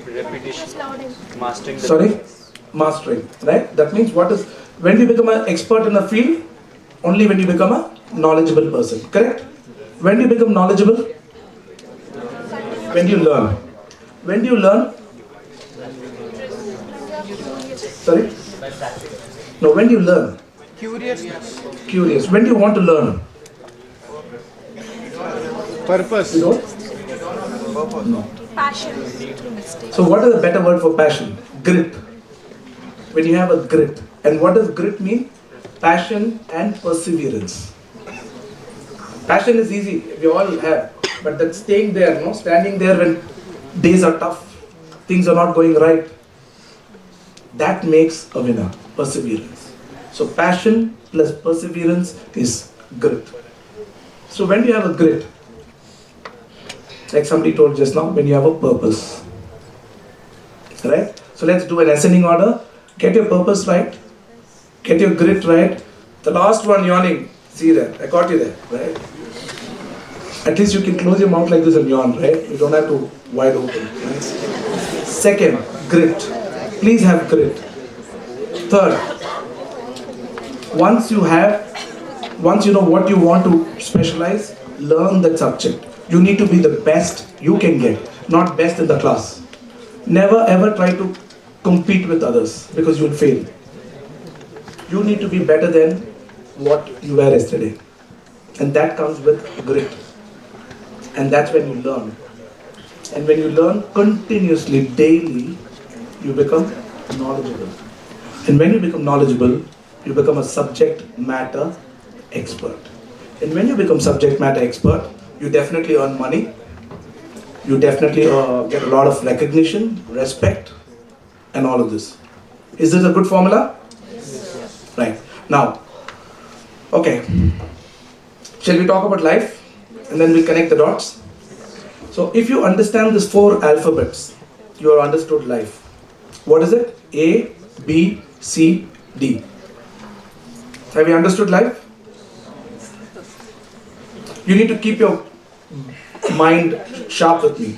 Repetition. Mastering the Sorry? Mastering, right? That means when do you become an expert in a field? Only when you become a knowledgeable person, correct? When do you become knowledgeable? When do you learn? When do you learn? Sorry? No, when do you learn? Curious. When do you want to learn? Purpose. You don't? No. Passion. So what is a better word for passion? Grit. When you have a grit. And what does grit mean? Passion and perseverance. Passion is easy, we all have. But that staying there, standing there when days are tough, things are not going right, that makes a winner. Perseverance. So passion plus perseverance is grit. So when you have a grit, like somebody told just now, when you have a purpose, right? So let's do an ascending order. Get your purpose right. Get your grit right. The last one yawning, see that, I caught you there, right? At least you can close your mouth like this and yawn, right? You don't have to wide open, right? Second, grit. Please have grit. Third, once you know what you want to specialize, learn that subject. You need to be the best you can get, not best in the class. Never ever try to compete with others because you will fail. You need to be better than what you were yesterday. And that comes with grit. And that's when you learn. And when you learn continuously, daily, you become knowledgeable. And when you become knowledgeable, you become a subject matter expert. And when you become subject matter expert, you definitely earn money. You definitely get a lot of recognition, respect, and all of this. Is this a good formula? Right. Now, okay, shall we talk about life and then we'll connect the dots? So, if you understand these 4 alphabets, you have understood life. What is it? A, B, C, D. Have you understood life? You need to keep your mind sharp with me.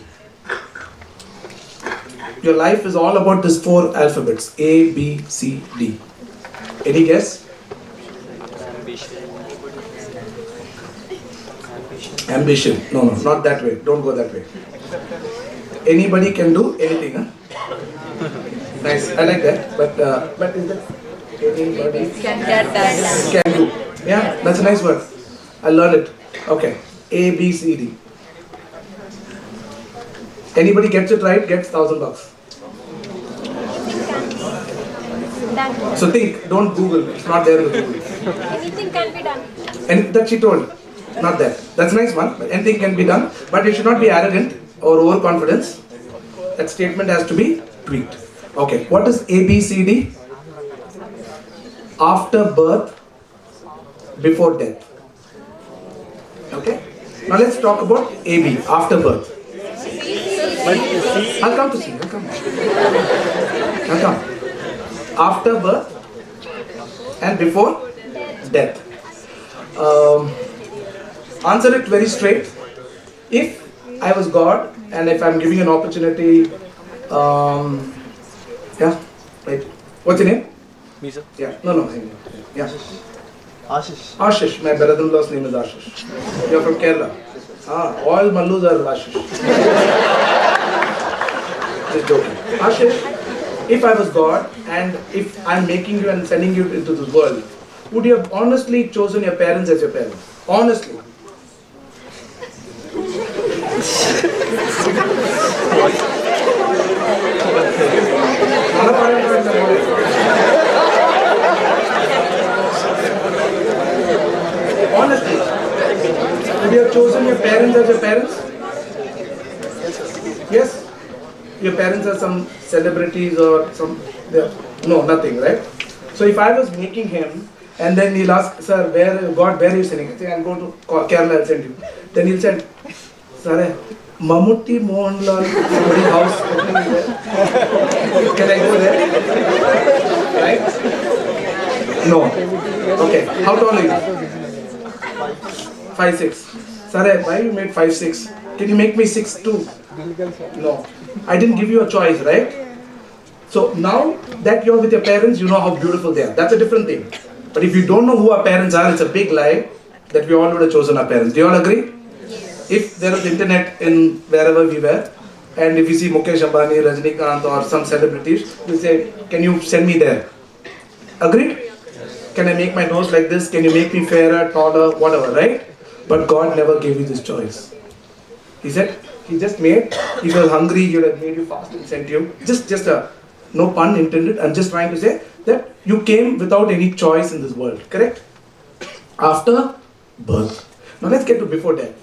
Your life is all about these 4 alphabets: A, B, C, D. Any guess? Ambition. No, not that way. Don't go that way. Anybody can do anything, huh? Nice. I like that. But is that anybody can do? Yeah, that's a nice word. I'll learn it. Okay. A, B, C, D. Anybody gets it right gets $1,000. So think, don't Google. It's not there in the Google. Anything can be done. And that she told. Not that. That's a nice one. But anything can be done. But you should not be arrogant or overconfident. That statement has to be tweaked. Okay. What is A, B, C, D? After birth, before death. Okay. Now let's talk about A, B. After birth. I'll come to C. I'll come. After birth and before death. Answer it very straight. If I was God and if I'm giving an opportunity, yeah, right. What's your name? Me, sir. Yeah, no, yeah. Ashish. Ashish, my brother-in-law's name is Ashish. You're from Kerala. All Mallus are Ashish. Just joking. Ashish, if I was God and if I'm making you and sending you into this world, would you have honestly chosen your parents as your parents? Honestly. Honestly, would you have chosen your parents as your parents? Yes? Your parents are some celebrities or some... No, nothing, right? So if I was making him and then he'll ask, sir, where are you sending? I say, I'm going to Kerala, I'll send you. Then he'll say, sir, Mammootty Mohanlal, somebody's house opening is there. Can I go there? Right? No. Okay. How tall are you? 5'6". Sir, why you made 5'6"? Can you make me 6'2"? No. I didn't give you a choice, right? So now that you're with your parents, you know how beautiful they are. That's a different thing. But if you don't know who our parents are, it's a big lie that we all would have chosen our parents. Do you all agree? Yes. If there was internet in wherever we were, and if you see Mukesh Ambani, Rajnikant or some celebrities, you say, can you send me there? Agreed? Can I make my nose like this? Can you make me fairer, taller, whatever, right? But God never gave you this choice. He said, He just made, if you were hungry, He would have made you fast and sent you. Just a, no pun intended, I'm just trying to say that you came without any choice in this world, correct? After birth. Now let's get to before death.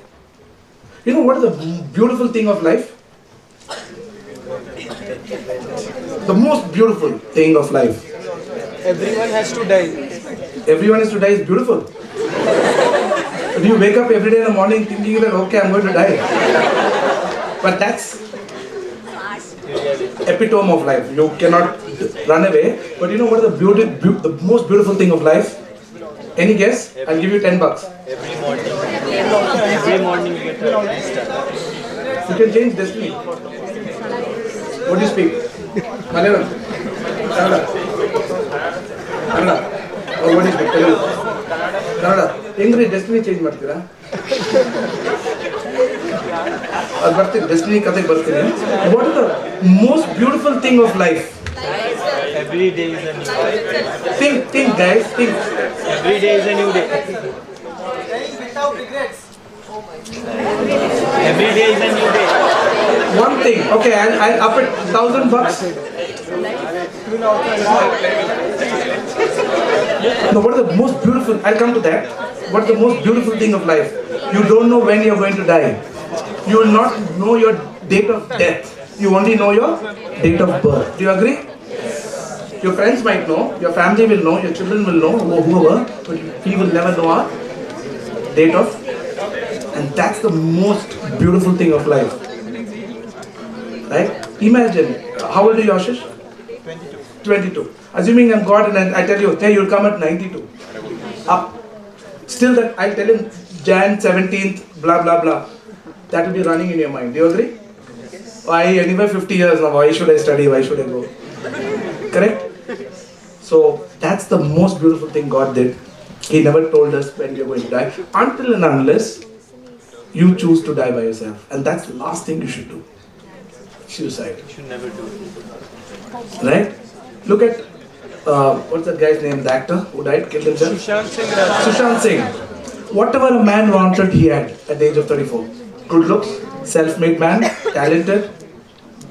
You know what is the beautiful thing of life? The most beautiful thing of life. Everyone has to die. Everyone has to die is beautiful. Do you wake up every day in the morning thinking that, okay, I'm going to die? But that's epitome of life. You cannot run away. But you know what is the most beautiful thing of life? Any guess? I'll give you $10. Every morning you get a nice start. You can change destiny. What do you speak? Malayalam? Kannada? Kannada? Or what do you speak? Telugu? Kannada? Engri destiny change ಮಾಡ್ತೀರಾ? ಅದು ಬರ್ತೀನಿ, destiny ಕಥೆಗೆ ಬರ್ತೀನಿ. What is the most beautiful thing of life? Every day is a new day. Think guys, think. Every day is a new day. Every day is a new day. One thing, okay, I'll up it $1,000. No, what is the most beautiful, I'll come to that. What is the most beautiful thing of life? You don't know when you're going to die. You will not know your date of death. You only know your date of birth. Do you agree? Your friends might know, your family will know, your children will know, whoever, but we will never know our date of. And that's the most beautiful thing of life. Right? Imagine, how old are you, Ashish? 22. Assuming I'm God and I tell you, hey, you'll come at 92. Up. Still that, I'll tell him Jan 17th, blah, blah, blah. That will be running in your mind. Do you agree? Why, anyway, 50 years now, why should I study, why should I go? Correct? So, that's the most beautiful thing God did. He never told us when we are going to die. Until and unless you choose to die by yourself. And that's the last thing you should do. Suicide. You should never do it. Right? Look at, what's that guy's name, the actor who died, killed himself? Sushant Singh. Whatever a man wanted, he had at the age of 34. Good looks, self-made man, talented,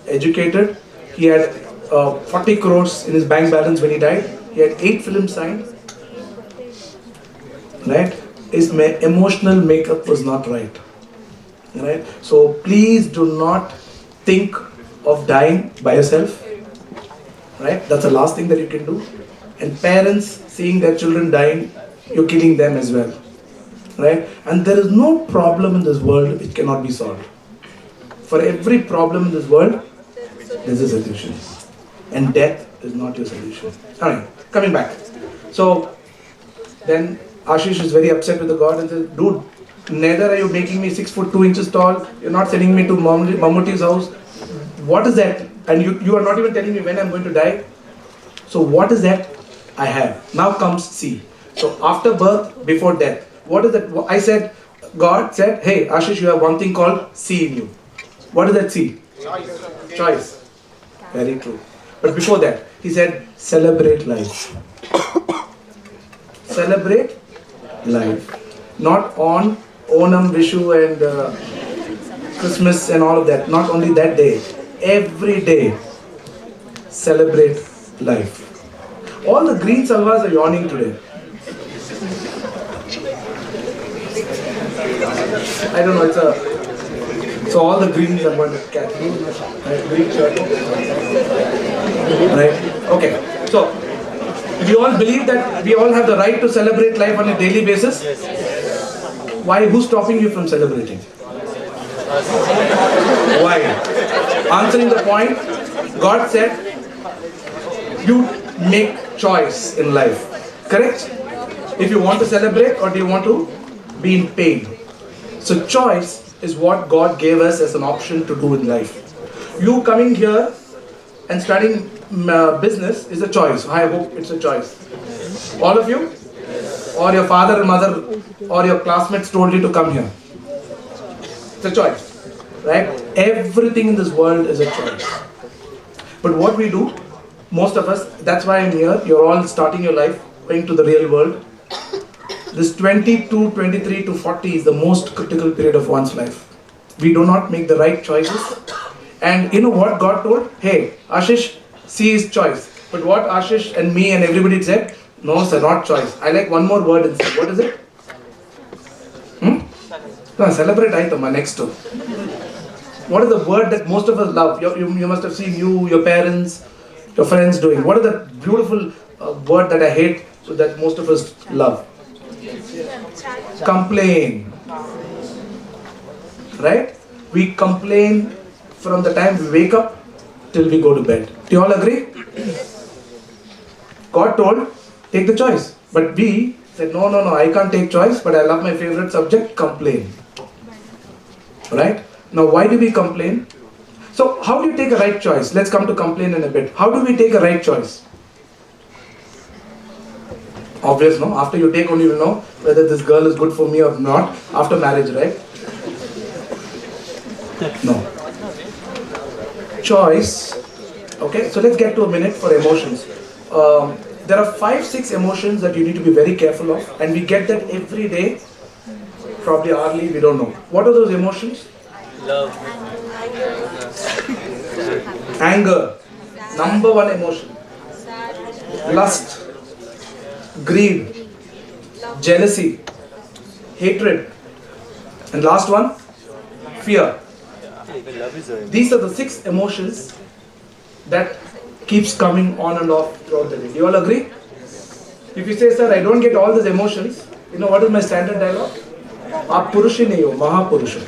educated. He had 40 crores in his bank balance when he died. He had 8 films signed. Right? His emotional makeup was not right. Right? So please do not think of dying by yourself. Right? That's the last thing that you can do. And parents seeing their children dying, you're killing them as well. Right? And there is no problem in this world which cannot be solved. For every problem in this world, there's a solution. And death is not your solution. Alright, coming back. So, then Ashish is very upset with the God and says, dude, neither are you making me 6 foot 2 inches tall, you're not sending me to Mammootty's house. What is that? And you are not even telling me when I'm going to die. So what is that I have? Now comes C. So after birth, before death. What is that? I said, God said, hey Ashish, you have one thing called C in you. What is that C? Choice. Very true. But before that, he said, celebrate life. Celebrate life. Not on Onam, Vishu and Christmas and all of that. Not only that day. Every day, celebrate life. All the green salvas are yawning today. I don't know, so all the greens are going to catch. Right? Green shirt. Right? Okay. So, we all believe that we all have the right to celebrate life on a daily basis. Why? Who's stopping you from celebrating? Why? Answering the point, God said, you make choice in life. Correct? If you want to celebrate or do you want to be in pain. So choice is what God gave us as an option to do in life. You coming here and studying business is a choice. I hope it's a choice. All of you? Or your father and mother or your classmates told you to come here. It's a choice. Right? Everything in this world is a choice. But what we do, most of us, that's why I'm here, you're all starting your life, going to the real world. This 22, 23 to 40 is the most critical period of one's life. We do not make the right choices. And you know what God told? Hey, Ashish, C is choice. But what Ashish and me and everybody said? No sir, not choice. I like one more word inside. What is it? No, celebrate Aitama next to. What is the word that most of us love? You must have seen your parents, your friends doing. What is the beautiful word that I hate so that most of us love? Complain. Right? We complain from the time we wake up till we go to bed. Do you all agree? God told, take the choice. But we said, no, I can't take choice, but I love my favorite subject, complain. Right? Now, why do we complain? So, how do you take a right choice? Let's come to complain in a bit. How do we take a right choice? Obvious, no? After you take only you will know whether this girl is good for me or not. After marriage, right? No. Choice. Okay, so let's get to a minute for emotions. There are 5-6 emotions that you need to be very careful of, and we get that every day. Probably hourly, we don't know. What are those emotions? Love. Anger. Number 1 emotion. Lust. Greed. Jealousy. Hatred. And last one? Fear. Even love is a... These are the 6 emotions that keeps coming on and off throughout the day. Do you all agree? If you say, sir, I don't get all these emotions, you know what is my standard dialogue? Aap Purush hi nahi ho, Mahapurush ho.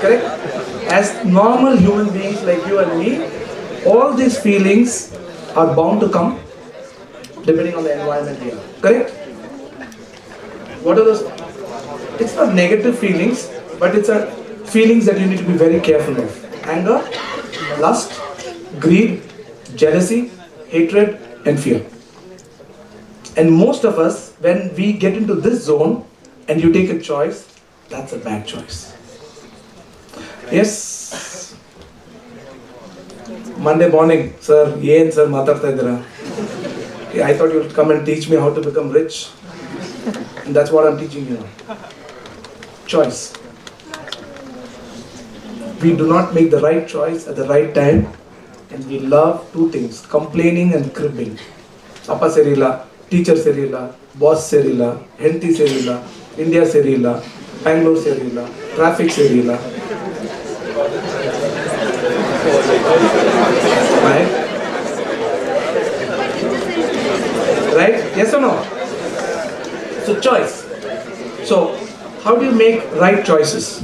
Correct? As normal human beings like you and me, all these feelings are bound to come depending on the environment we are. Correct? What are those? It's not negative feelings, but it's a feelings that you need to be very careful of. Anger, lust, greed, jealousy, hatred, and fear. And most of us, when we get into this zone and you take a choice, that's a bad choice. Yes. Monday morning, sir, yen sir, matarta idira. I thought you would come and teach me how to become rich. And that's what I'm teaching you now. Choice. We do not make the right choice at the right time, and we love two things, complaining and cribbing. Appa serilla, teacher serilla, boss serilla, henti serilla, India serilla, Bangalore serilla, traffic serilla. Right? Right? Yes or no? So choice. So how do you make right choices?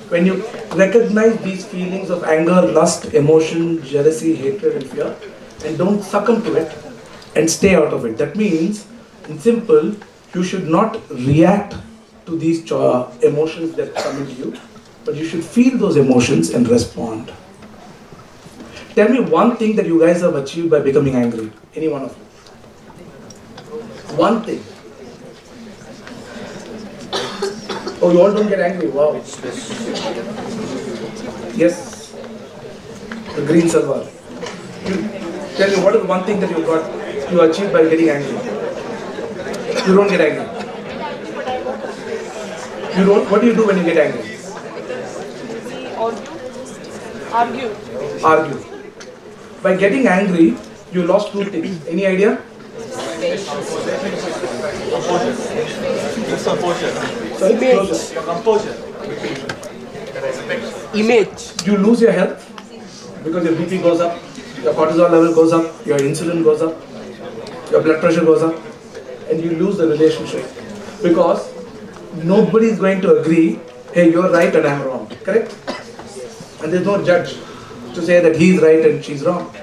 When you recognize these feelings of anger, lust, emotion, jealousy, hatred and fear, and don't succumb to it and stay out of it. That means, in simple, you should not react to these emotions that come into you, but you should feel those emotions and respond. Tell me one thing that you guys have achieved by becoming angry. Any one of you. One thing. Oh, you all don't get angry. Wow. Yes. The green salwar. Tell me, what is one thing that you achieved by getting angry? You don't get angry. You don't. What do you do when you get angry? Argue. Argue. By getting angry, you lost two things. Any idea? Sorry, Image. composure. Image. You lose your health because your BP goes up, your cortisol level goes up, your insulin goes up, your blood pressure goes up, and you lose the relationship because nobody is going to agree, hey, you're right and I'm wrong. Correct? And there's no judge to say that he's right and she's wrong.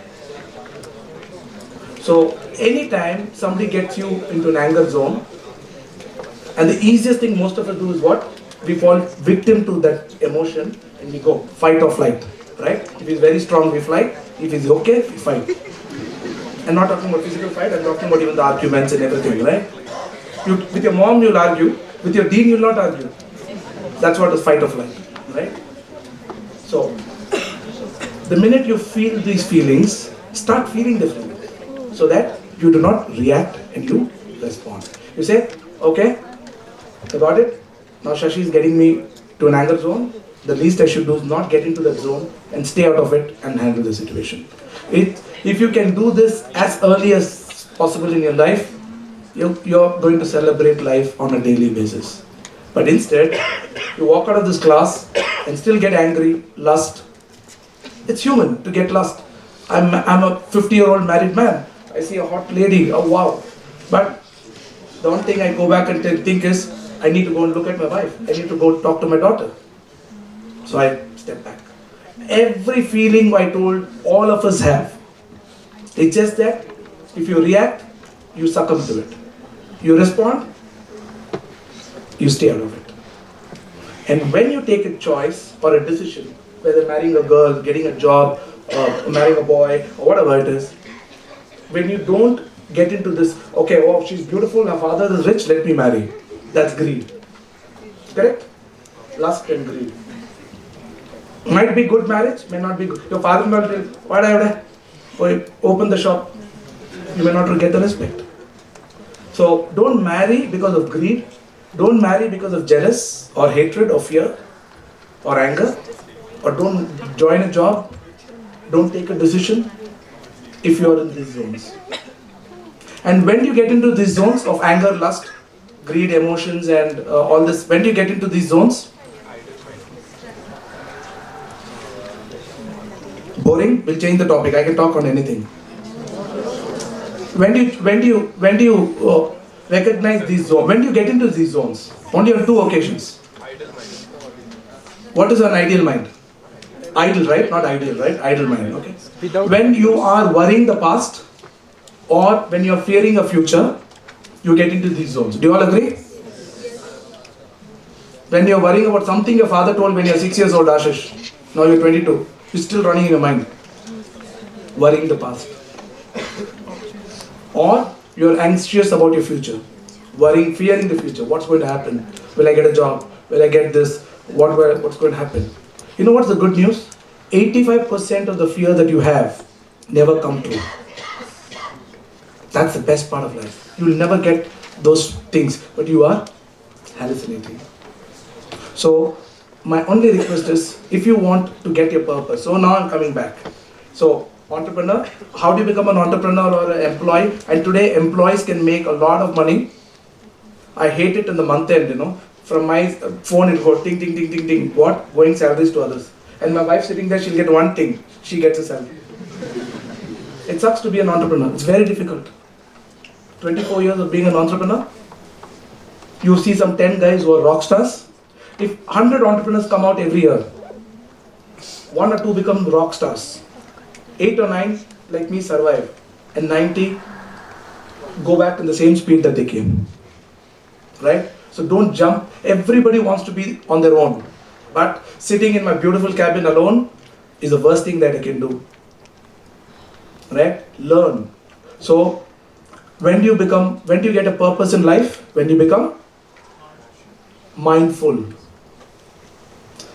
So anytime somebody gets you into an anger zone, and the easiest thing most of us do is what? We fall victim to that emotion and we go fight or flight, right? If he's very strong, we fight. If he's okay, we fight. I'm not talking about physical fight, I'm talking about even the arguments and everything, right? With your mom, you'll argue. With your dean, you'll not argue. That's what is fight or flight, right? So, the minute you feel these feelings, start feeling differently so that you do not react and you respond. You say, okay, I got it. Now Shashi is getting me to an anger zone. The least I should do is not get into that zone and stay out of it and handle the situation. If you can do this as early as possible in your life, you're going to celebrate life on a daily basis. But instead, you walk out of this class and still get angry, lust. It's human to get lust. I'm a 50-year-old married man. I see a hot lady, oh wow. But the one thing I go back and think is, I need to go and look at my wife. I need to go talk to my daughter. So I step back. Every feeling I told all of us have. It's just that if you react, you succumb to it. You respond, you stay out of it. And when you take a choice or a decision, whether marrying a girl, getting a job, marrying a boy, or whatever it is, when you don't get into this, okay, oh, she's beautiful, her father is rich, let me marry. That's greed. Correct? Lust and greed. Might be good marriage, may not be good. Your father might tell, what I open the shop. You may not get the respect. So don't marry because of greed. Don't marry because of jealous or hatred or fear or anger. Or don't join a job. Don't take a decision if you are in these zones. And when you get into these zones of anger, lust, greed, emotions and all this, when do you get into these zones? boring, we'll change the topic. I can talk on anything. When do you recognize these zones? When do you get into these zones? Only on two occasions. What is an ideal mind? Idle, right? Not ideal, right? Idle mind, okay? When you are worrying the past or when you are fearing a future, you get into these zones. Do you all agree? When you are worrying about something your father told when you are 6 years old, Ashish, now you're 22, you're still running in your mind, worrying the past. Or you're anxious about your future, worrying, fearing the future. What's going to happen? Will I get a job? Will I get this? What's going to happen? You know what's the good news? 85% of the fear that you have never come true. That's the best part of life. You will never get those things, but you are hallucinating. So my only request is, if you want to get your purpose, so now I'm coming back. So entrepreneur, how do you become an entrepreneur or an employee? And today employees can make a lot of money. I hate it in the month end, From my phone it goes ting, ting, ting, ting, ting. What? Going salaries to others. And my wife sitting there, she'll get one thing. She gets a salary. It sucks to be an entrepreneur. It's very difficult. 24 years of being an entrepreneur. You see some 10 guys who are rock stars. If 100 entrepreneurs come out every year, 1 or 2 become rock stars. 8 or 9, like me, survive. And 90 go back in the same speed that they came. Right? So don't jump. Everybody wants to be on their own. But sitting in my beautiful cabin alone is the worst thing that I can do. Right? Learn. So when do you get a purpose in life? When you become mindful.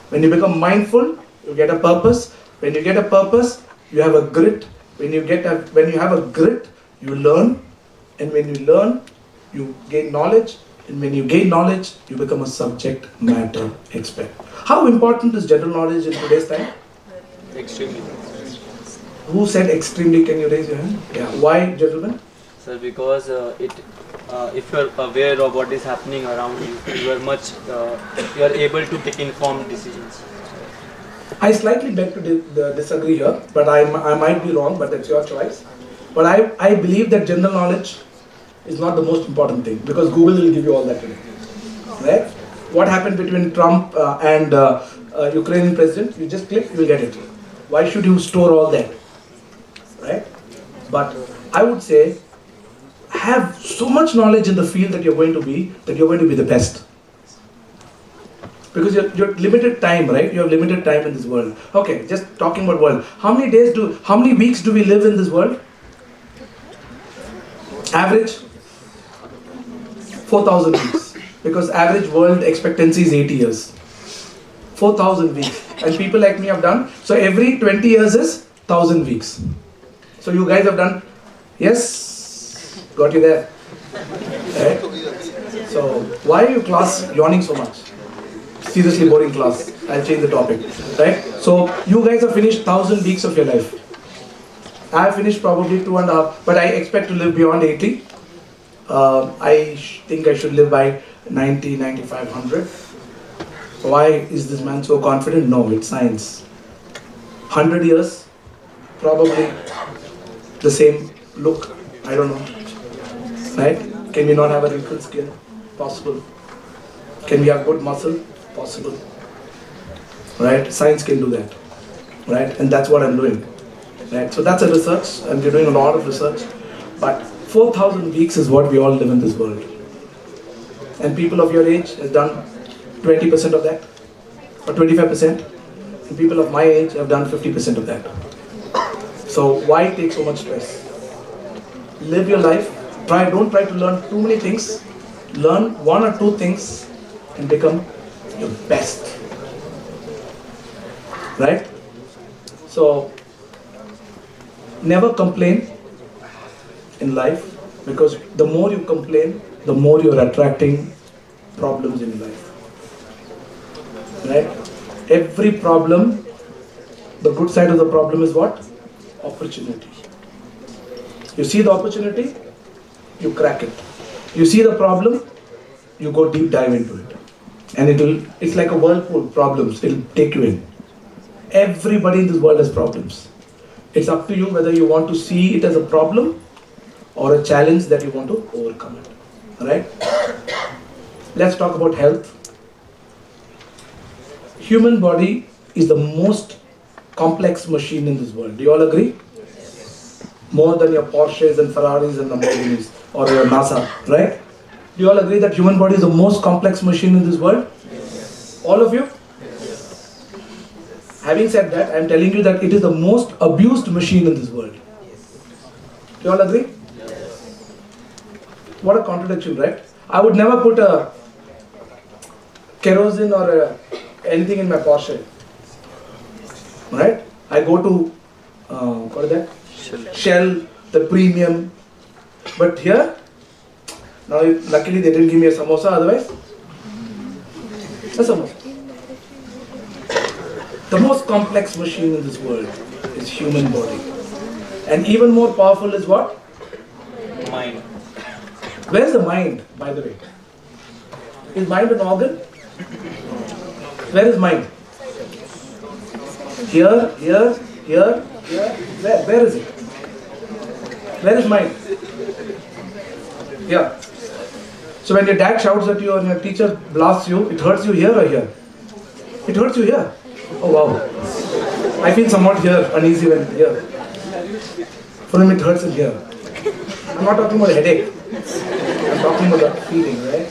When you become mindful, you get a purpose. When you get a purpose, you have a grit. When you have a grit, you learn. And when you learn, you gain knowledge. And when you gain knowledge, you become a subject matter expert. How important is general knowledge in today's time? Extremely. Who said extremely? Can you raise your hand? Yeah. Why, gentlemen? Sir, because if you are aware of what is happening around you, you are able to take informed decisions. I slightly beg to disagree here, but I might be wrong, but that's your choice. But I believe that general knowledge is not the most important thing, because Google will give you all that today. Right? What happened between Trump and Ukrainian president? You just click, you will get it. Why should you store all that? Right? But I would say, have so much knowledge in the field that you're going to be the best. Because you're limited time, right? You have limited time in this world. Okay, just talking about world. How many weeks do we live in this world? Average? 4,000 weeks. Because average world expectancy is 80 years. 4,000 weeks. And people like me have done, so every 20 years is 1,000 weeks. So you guys have done, yes, got you there. Right? So why are you class yawning so much? Seriously boring class. I'll change the topic. Right? So you guys have finished 1,000 weeks of your life. I have finished probably 2.5, but I expect to live beyond 80. I think I should live by 90, 95, 100. Why is this man so confident? No, it's science. 100 years, probably the same look. I don't know. Right? Can we not have a wrinkled skin? Possible. Can we have good muscle? Possible. Right? Science can do that. Right? And that's what I'm doing. Right? So that's a research, and we're doing a lot of research. But 4,000 weeks is what we all live in this world. And people of your age have done 20% of that, or 25%. And people of my age have done 50% of that. So why take so much stress? Live your life. Don't try to learn too many things. Learn 1 or 2 things and become your best. Right? So never complain in life, because the more you complain, the more you're attracting problems in life. Right? Every problem, the good side of the problem is what? Opportunity. You see the opportunity, you crack it. You see the problem, you go deep dive into it. And it's like a whirlpool, problems, it'll take you in. Everybody in this world has problems. It's up to you whether you want to see it as a problem or a challenge that you want to overcome it. Alright? Let's talk about health. Human body is the most complex machine in this world. Do you all agree? More than your Porsches and Ferraris and Lamborghinis or your NASA, right? Do you all agree that human body is the most complex machine in this world? Yes. All of you? Yes. Having said that, I am telling you that it is the most abused machine in this world. Yes. Do you all agree? Yes. What a contradiction, right? I would never put a kerosene or anything in my Porsche. Right? I go to, what is that? Shell, the premium. But here, now luckily they didn't give me a samosa, otherwise, a samosa. The most complex machine in this world is human body. And even more powerful is what? Mind. Where's the mind, by the way? Is mind an organ? Where is mind? Here, here, here, here. Where is it? Where is mind? Here. So when your dad shouts at you and your teacher blasts you, it hurts you here or here? It hurts you here. Oh wow. I feel somewhat here, uneasy when here. For him it hurts in here. I'm not talking about a headache. I'm talking about that feeling, right?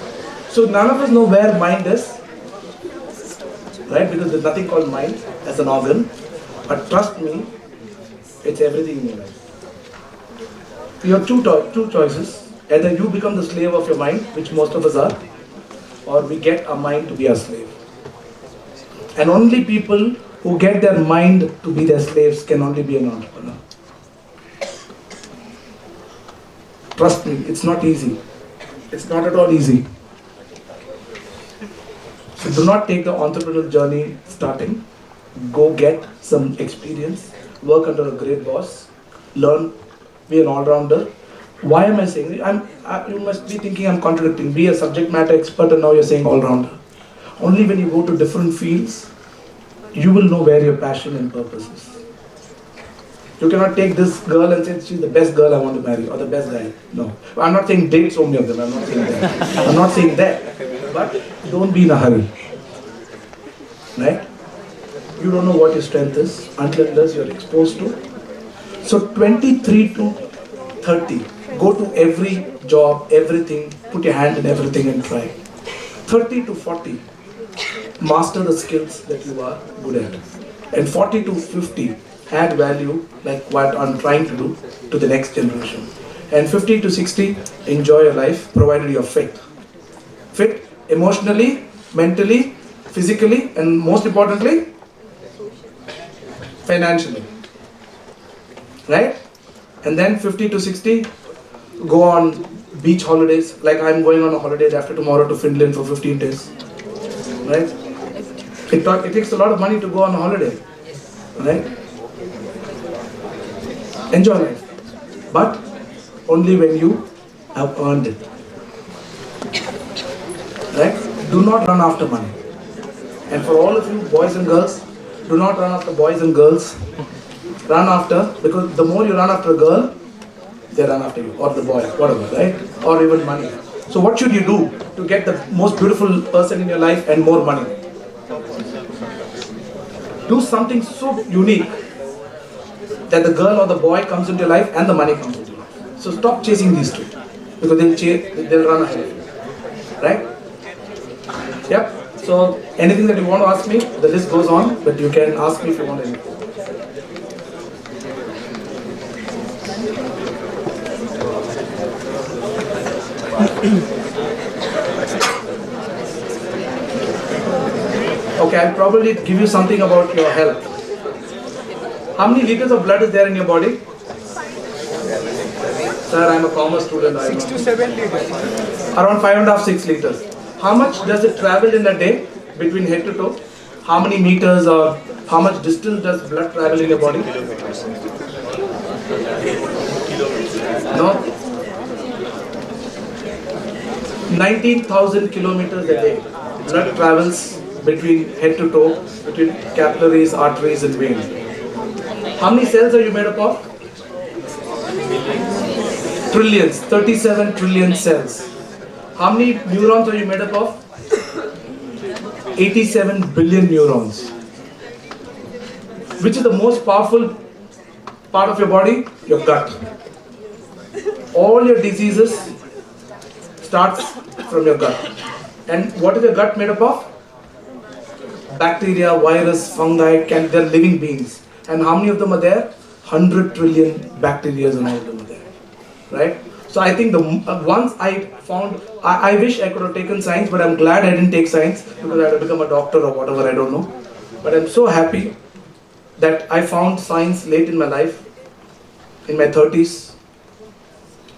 So none of us know where mind is. Right? Because there's nothing called mind as an organ. But trust me, it's everything in your life. You have two choices. Either you become the slave of your mind, which most of us are, or we get our mind to be our slave. And only people who get their mind to be their slaves can only be an entrepreneur. Trust me, it's not easy. It's not at all easy. So do not take the entrepreneurial journey starting. Go get some experience, work under a great boss, learn, be an all-rounder. Why am I saying it? You must be thinking I'm contradicting. Be a subject matter expert and now you're saying all-rounder. Only when you go to different fields, you will know where your passion and purpose is. You cannot take this girl and say she's the best girl I want to marry or the best guy. No. I'm not saying date so many of them. I'm not saying that. I'm not saying that. But don't be in a hurry. Right? You don't know what your strength is until unless you're exposed to. So 23 to 30, go to every job, everything, put your hand in everything and try. 30 to 40, master the skills that you are good at. And 40 to 50, add value like what I'm trying to do to the next generation. And 50 to 60, enjoy your life provided you're fit. Fit emotionally, mentally, physically, and most importantly, financially. Right? And then 50 to 60, go on beach holidays. Like I'm going on a holiday after tomorrow to Finland for 15 days. Right? It takes a lot of money to go on a holiday. Right? Enjoy life. But only when you have earned it. Right? Do not run after money. And for all of you boys and girls, do not run after boys and girls. Run after, because the more you run after a girl, they run after you, or the boy, whatever, right? Or even money. So what should you do to get the most beautiful person in your life and more money? Do something so unique that the girl or the boy comes into your life and the money comes into your life. So stop chasing these two, because they'll run ahead of you, right? Yep. So anything that you want to ask me, the list goes on, but you can ask me if you want anything. Okay, I'll probably give you something about your health. How many liters of blood is there in your body? Sir, I'm a commerce student. 6 to 7 liters. Around 5.5, 6 liters. How much does it travel in a day between head to toe? How many meters or how much distance does blood travel in your body? No? 19,000 kilometers a day. Blood travels between head to toe, between capillaries, arteries and veins. How many cells are you made up of? Trillions, 37 trillion cells. How many neurons are you made up of? 87 billion neurons. Which is the most powerful part of your body? Your gut. All your diseases starts from your gut. And what is your gut made up of? Bacteria, virus, fungi, they're living beings. And how many of them are there? 100 trillion bacteria and all of them are there. Right? So I think once I found, I wish I could have taken science, but I'm glad I didn't take science because I had to become a doctor or whatever, I don't know. But I'm so happy that I found science late in my life, in my 30s.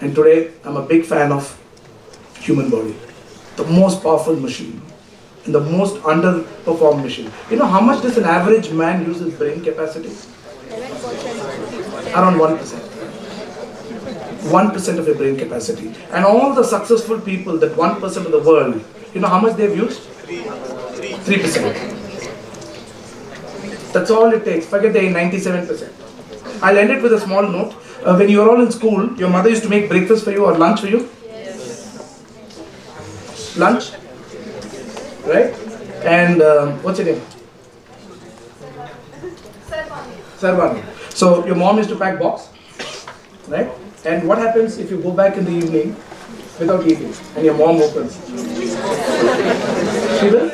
And today I'm a big fan of human body. The most powerful machine and the most underperformed machine. You know how much does an average man use his brain capacity? Around 1%. 1% of your brain capacity. And all the successful people, that 1% of the world, you know how much they've used? 3%. That's all it takes. Forget the 97%. I'll end it with a small note. When you were all in school, your mother used to make breakfast for you or lunch for you? Yes. Lunch? Right? And what's your name? Sarvani. So your mom used to pack box, right? And what happens if you go back in the evening without eating and your mom opens? She'll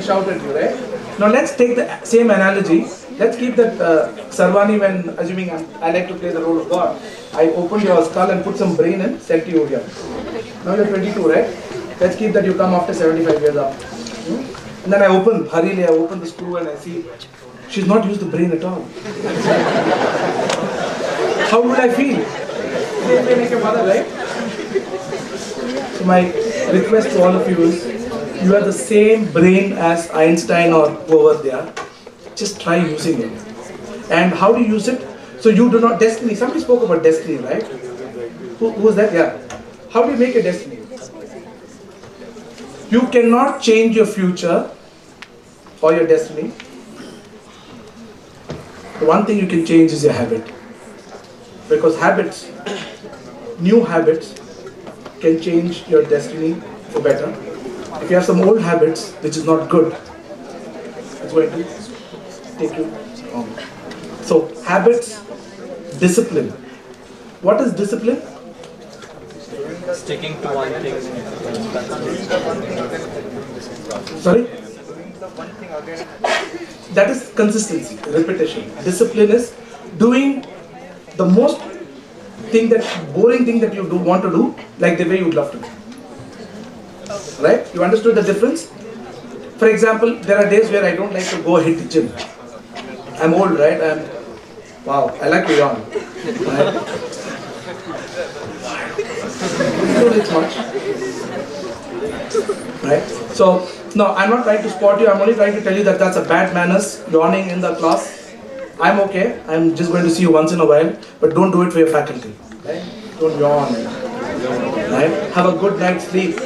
shout at you, right? Now let's take the same analogy. Let's keep that Sarvani, when assuming I like to play the role of God. I opened your skull and put some brain and sent you here. Now you're 22, right? Let's keep that you come after 75 years up. And then I open the screw and I see she's not used the brain at all. How would I feel? Same way like your mother, right? So my request to all of you is, you have the same brain as Einstein or whoever they are. Just try using it. And how do you use it? So you do not, destiny, somebody spoke about destiny, right? Who was that? Yeah. How do you make a destiny? You cannot change your future or your destiny. The one thing you can change is your habit. Because habits, new habits, can change your destiny for better. If you have some old habits, which is not good, it's going to take you wrong. So, habits, discipline. What is discipline? Sticking to one thing. Sorry? That is consistency, repetition. Discipline is doing the most boring thing that you want to do, like the way you would love to do. Right? You understood the difference? For example, there are days where I don't like to go hit the gym. I'm old, right? Wow, I like to yawn. Right? Don't eat much. Right? So, no, I'm not trying to spot you. I'm only trying to tell you that that's a bad manners, yawning in the class. I'm okay. I'm just going to see you once in a while, but don't do it for your faculty. Right? Don't yawn. Right? Have a good night's sleep.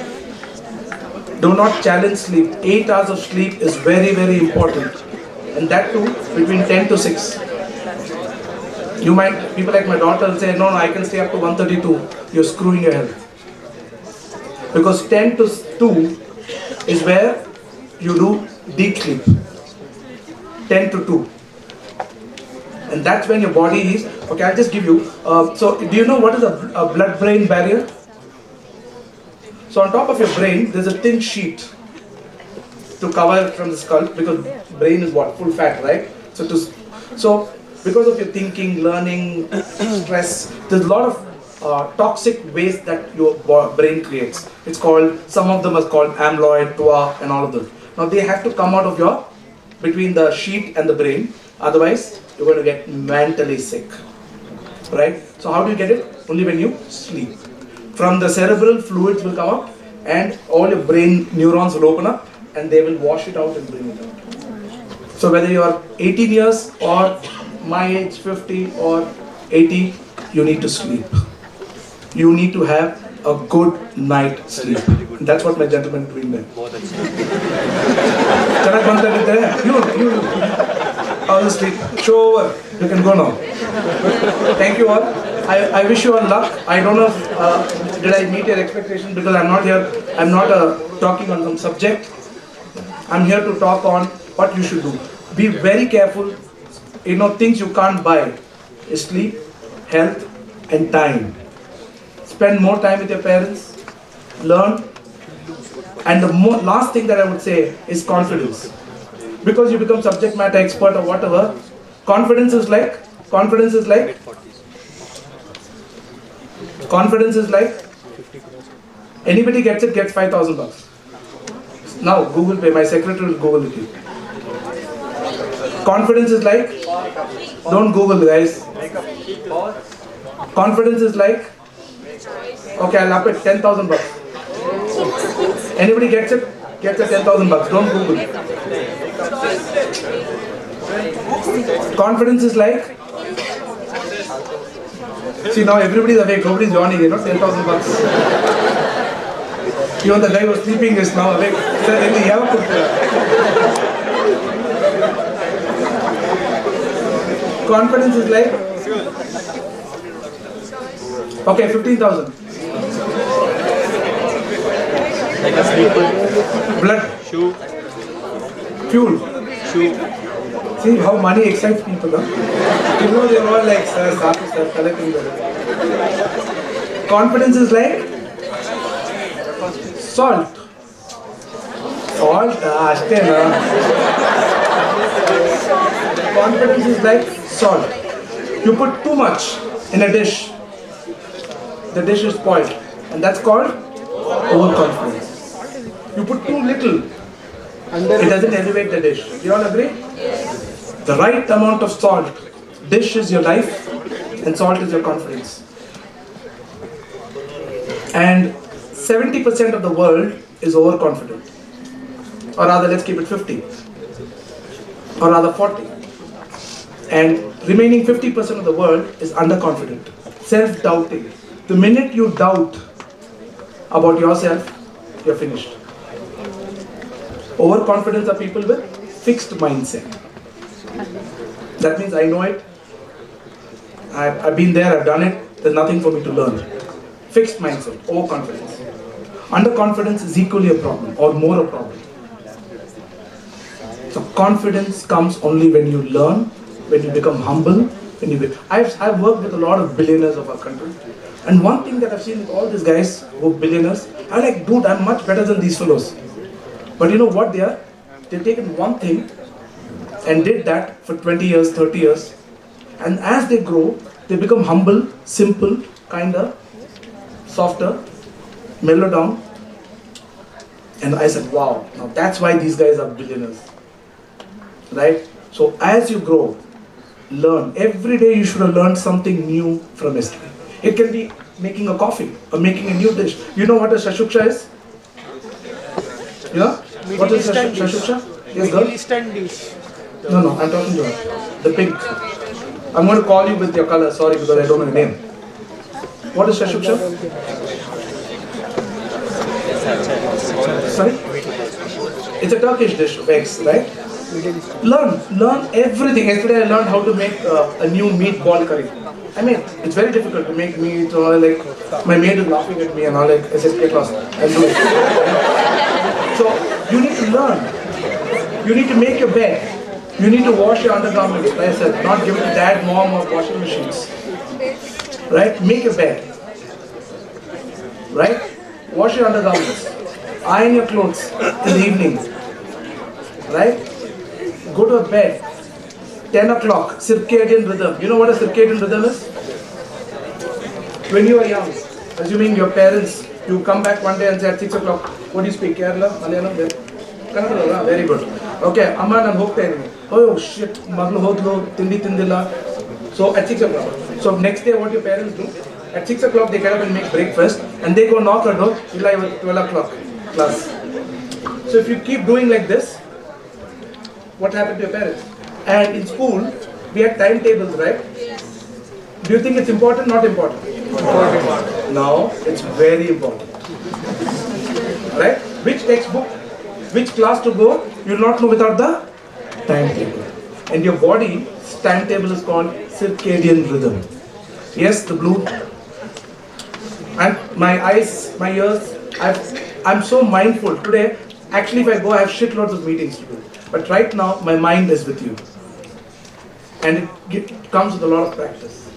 Do not challenge sleep. 8 hours of sleep is very, very important. And that too, between 10 to 6. People like my daughter will say, no, I can stay up to 1:32. You're screwing your health. Because 10 to 2 is where you do deep sleep. 10 to 2. And that's when your body is, okay, I'll just give you, so do you know what is a blood-brain barrier? So on top of your brain, there's a thin sheet to cover from the skull, because brain is what? Full fat, right? So because of your thinking, learning, stress, there's a lot of toxic waste that your brain creates. It's called, some of them are called amyloid, TOA, and all of them. Now they have to come out of between the sheet and the brain, otherwise you're going to get mentally sick, right? So how do you get it? Only when you sleep. From the cerebral fluids will come up and all your brain neurons will open up and they will wash it out and bring it out. So whether you are 18 years or my age, 50 or 80, you need to sleep. You need to have a good night sleep. That's what my gentleman is doing there. All the sleep. Show over. You can go now. Thank you all. I wish you all luck. I don't know if, did I meet your expectations, because I'm not here. I'm not talking on some subject. I'm here to talk on what you should do. Be very careful. You know, things you can't buy is sleep, health, and time. Spend more time with your parents. Learn. And the last thing that I would say is confidence. Because you become subject matter expert or whatever, confidence is like anybody gets it, gets 5,000 bucks. Now Google Pay, my secretary will Google it. Confidence is like, don't Google guys. Confidence is like, okay, I'll up it, 10,000 bucks. Anybody gets it, gets a 10,000 bucks. Don't Google. Confidence is like, see now everybody's awake, nobody's yawning, 10,000 bucks. Even the guy who was sleeping is now awake. Sir, any have confidence is like, okay, 15,000. Like a sleeper. Blood. Shoe. Fuel. Shoe. See how money excites people, huh? You know they're all like, sir, collecting the. Confidence is like salt. Salt? Confidence is like salt. You put too much in a dish, the dish is spoiled. And that's called overconfidence. You put too little, it doesn't elevate the dish. Do you all agree? The right amount of salt. Dish is your life and salt is your confidence. And 70% of the world is overconfident. Or rather, let's keep it 50. Or rather 40. And remaining 50% of the world is underconfident. Self-doubting. The minute you doubt about yourself, you're finished. Overconfidence are people with fixed mindset. That means I know it. I've been there, I've done it. There's nothing for me to learn. Fixed mindset, overconfidence. Underconfidence is equally a problem or more a problem. So confidence comes only when you learn, when you become humble. I've worked with a lot of billionaires of our country. And one thing that I've seen with all these guys who are billionaires, I'm like, dude, I'm much better than these fellows. But you know what they are? They've taken one thing and did that for 20 years, 30 years. And as they grow, they become humble, simple, kinder, softer, mellow down. And I said, wow, now that's why these guys are billionaires. Right? So as you grow, learn. Every day you should have learned something new from yesterday. It can be making a coffee or making a new dish. You know what a shashuksha is? Yeah? What is shashuksha? Yes, girl? Middle Eastern dish. No, I'm talking to her. The pink. I'm going to call you with your color, sorry, because I don't know your name. What is shashuksha? Sorry? It's a Turkish dish of eggs, right? Learn everything. Yesterday I learned how to make a new meatball curry. I mean, it's very difficult to make meat, like, my maid is laughing at me and all, like, I said, get lost, I'll do it. So, you need to learn. You need to make your bed. You need to wash your undergarments, like I said, not give it to dad, mom, or washing machines. Right? Make your bed. Right? Wash your undergarments. Iron your clothes in the evening. Right? Go to bed. 10 o'clock, circadian rhythm. You know what a circadian rhythm is? When you are young, assuming your parents, you come back one day and say at 6 o'clock, what do you speak? Kerala? Malayalam? Kannada? Very good. Okay, Amma nan hogta oh shit, maglu hodlu, tindi tindilla. So at 6 o'clock. So next day what your parents do? At 6 o'clock they get up and make breakfast and they go knock a door till 12 o'clock class. So if you keep doing like this, what happened to your parents? And in school, we had timetables, right? Do you think it's important, not important? No, it's very important. Right? Which textbook, which class to go, you will not know without the timetable. and your body's timetable is called circadian rhythm. Yes, the blue, and my eyes, my ears, I'm so mindful today. Actually, if I go, I have shitloads of meetings to do. But right now, my mind is with you. And it comes with a lot of practice.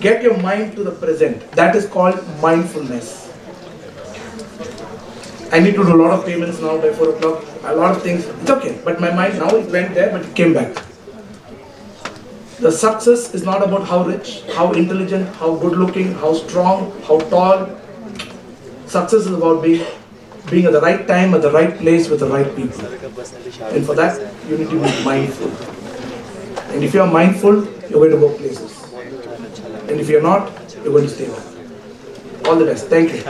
Get your mind to the present. That is called mindfulness. I need to do a lot of payments now by 4 o'clock. A lot of things. It's okay. But my mind now, it went there, but it came back. The success is not about how rich, how intelligent, how good looking, how strong, how tall. Success is about being at the right time, at the right place, with the right people. And for that, you need to be mindful. And if you are mindful, you're going to go places. And if you're not, you're going to stay home. All the best. Thank you.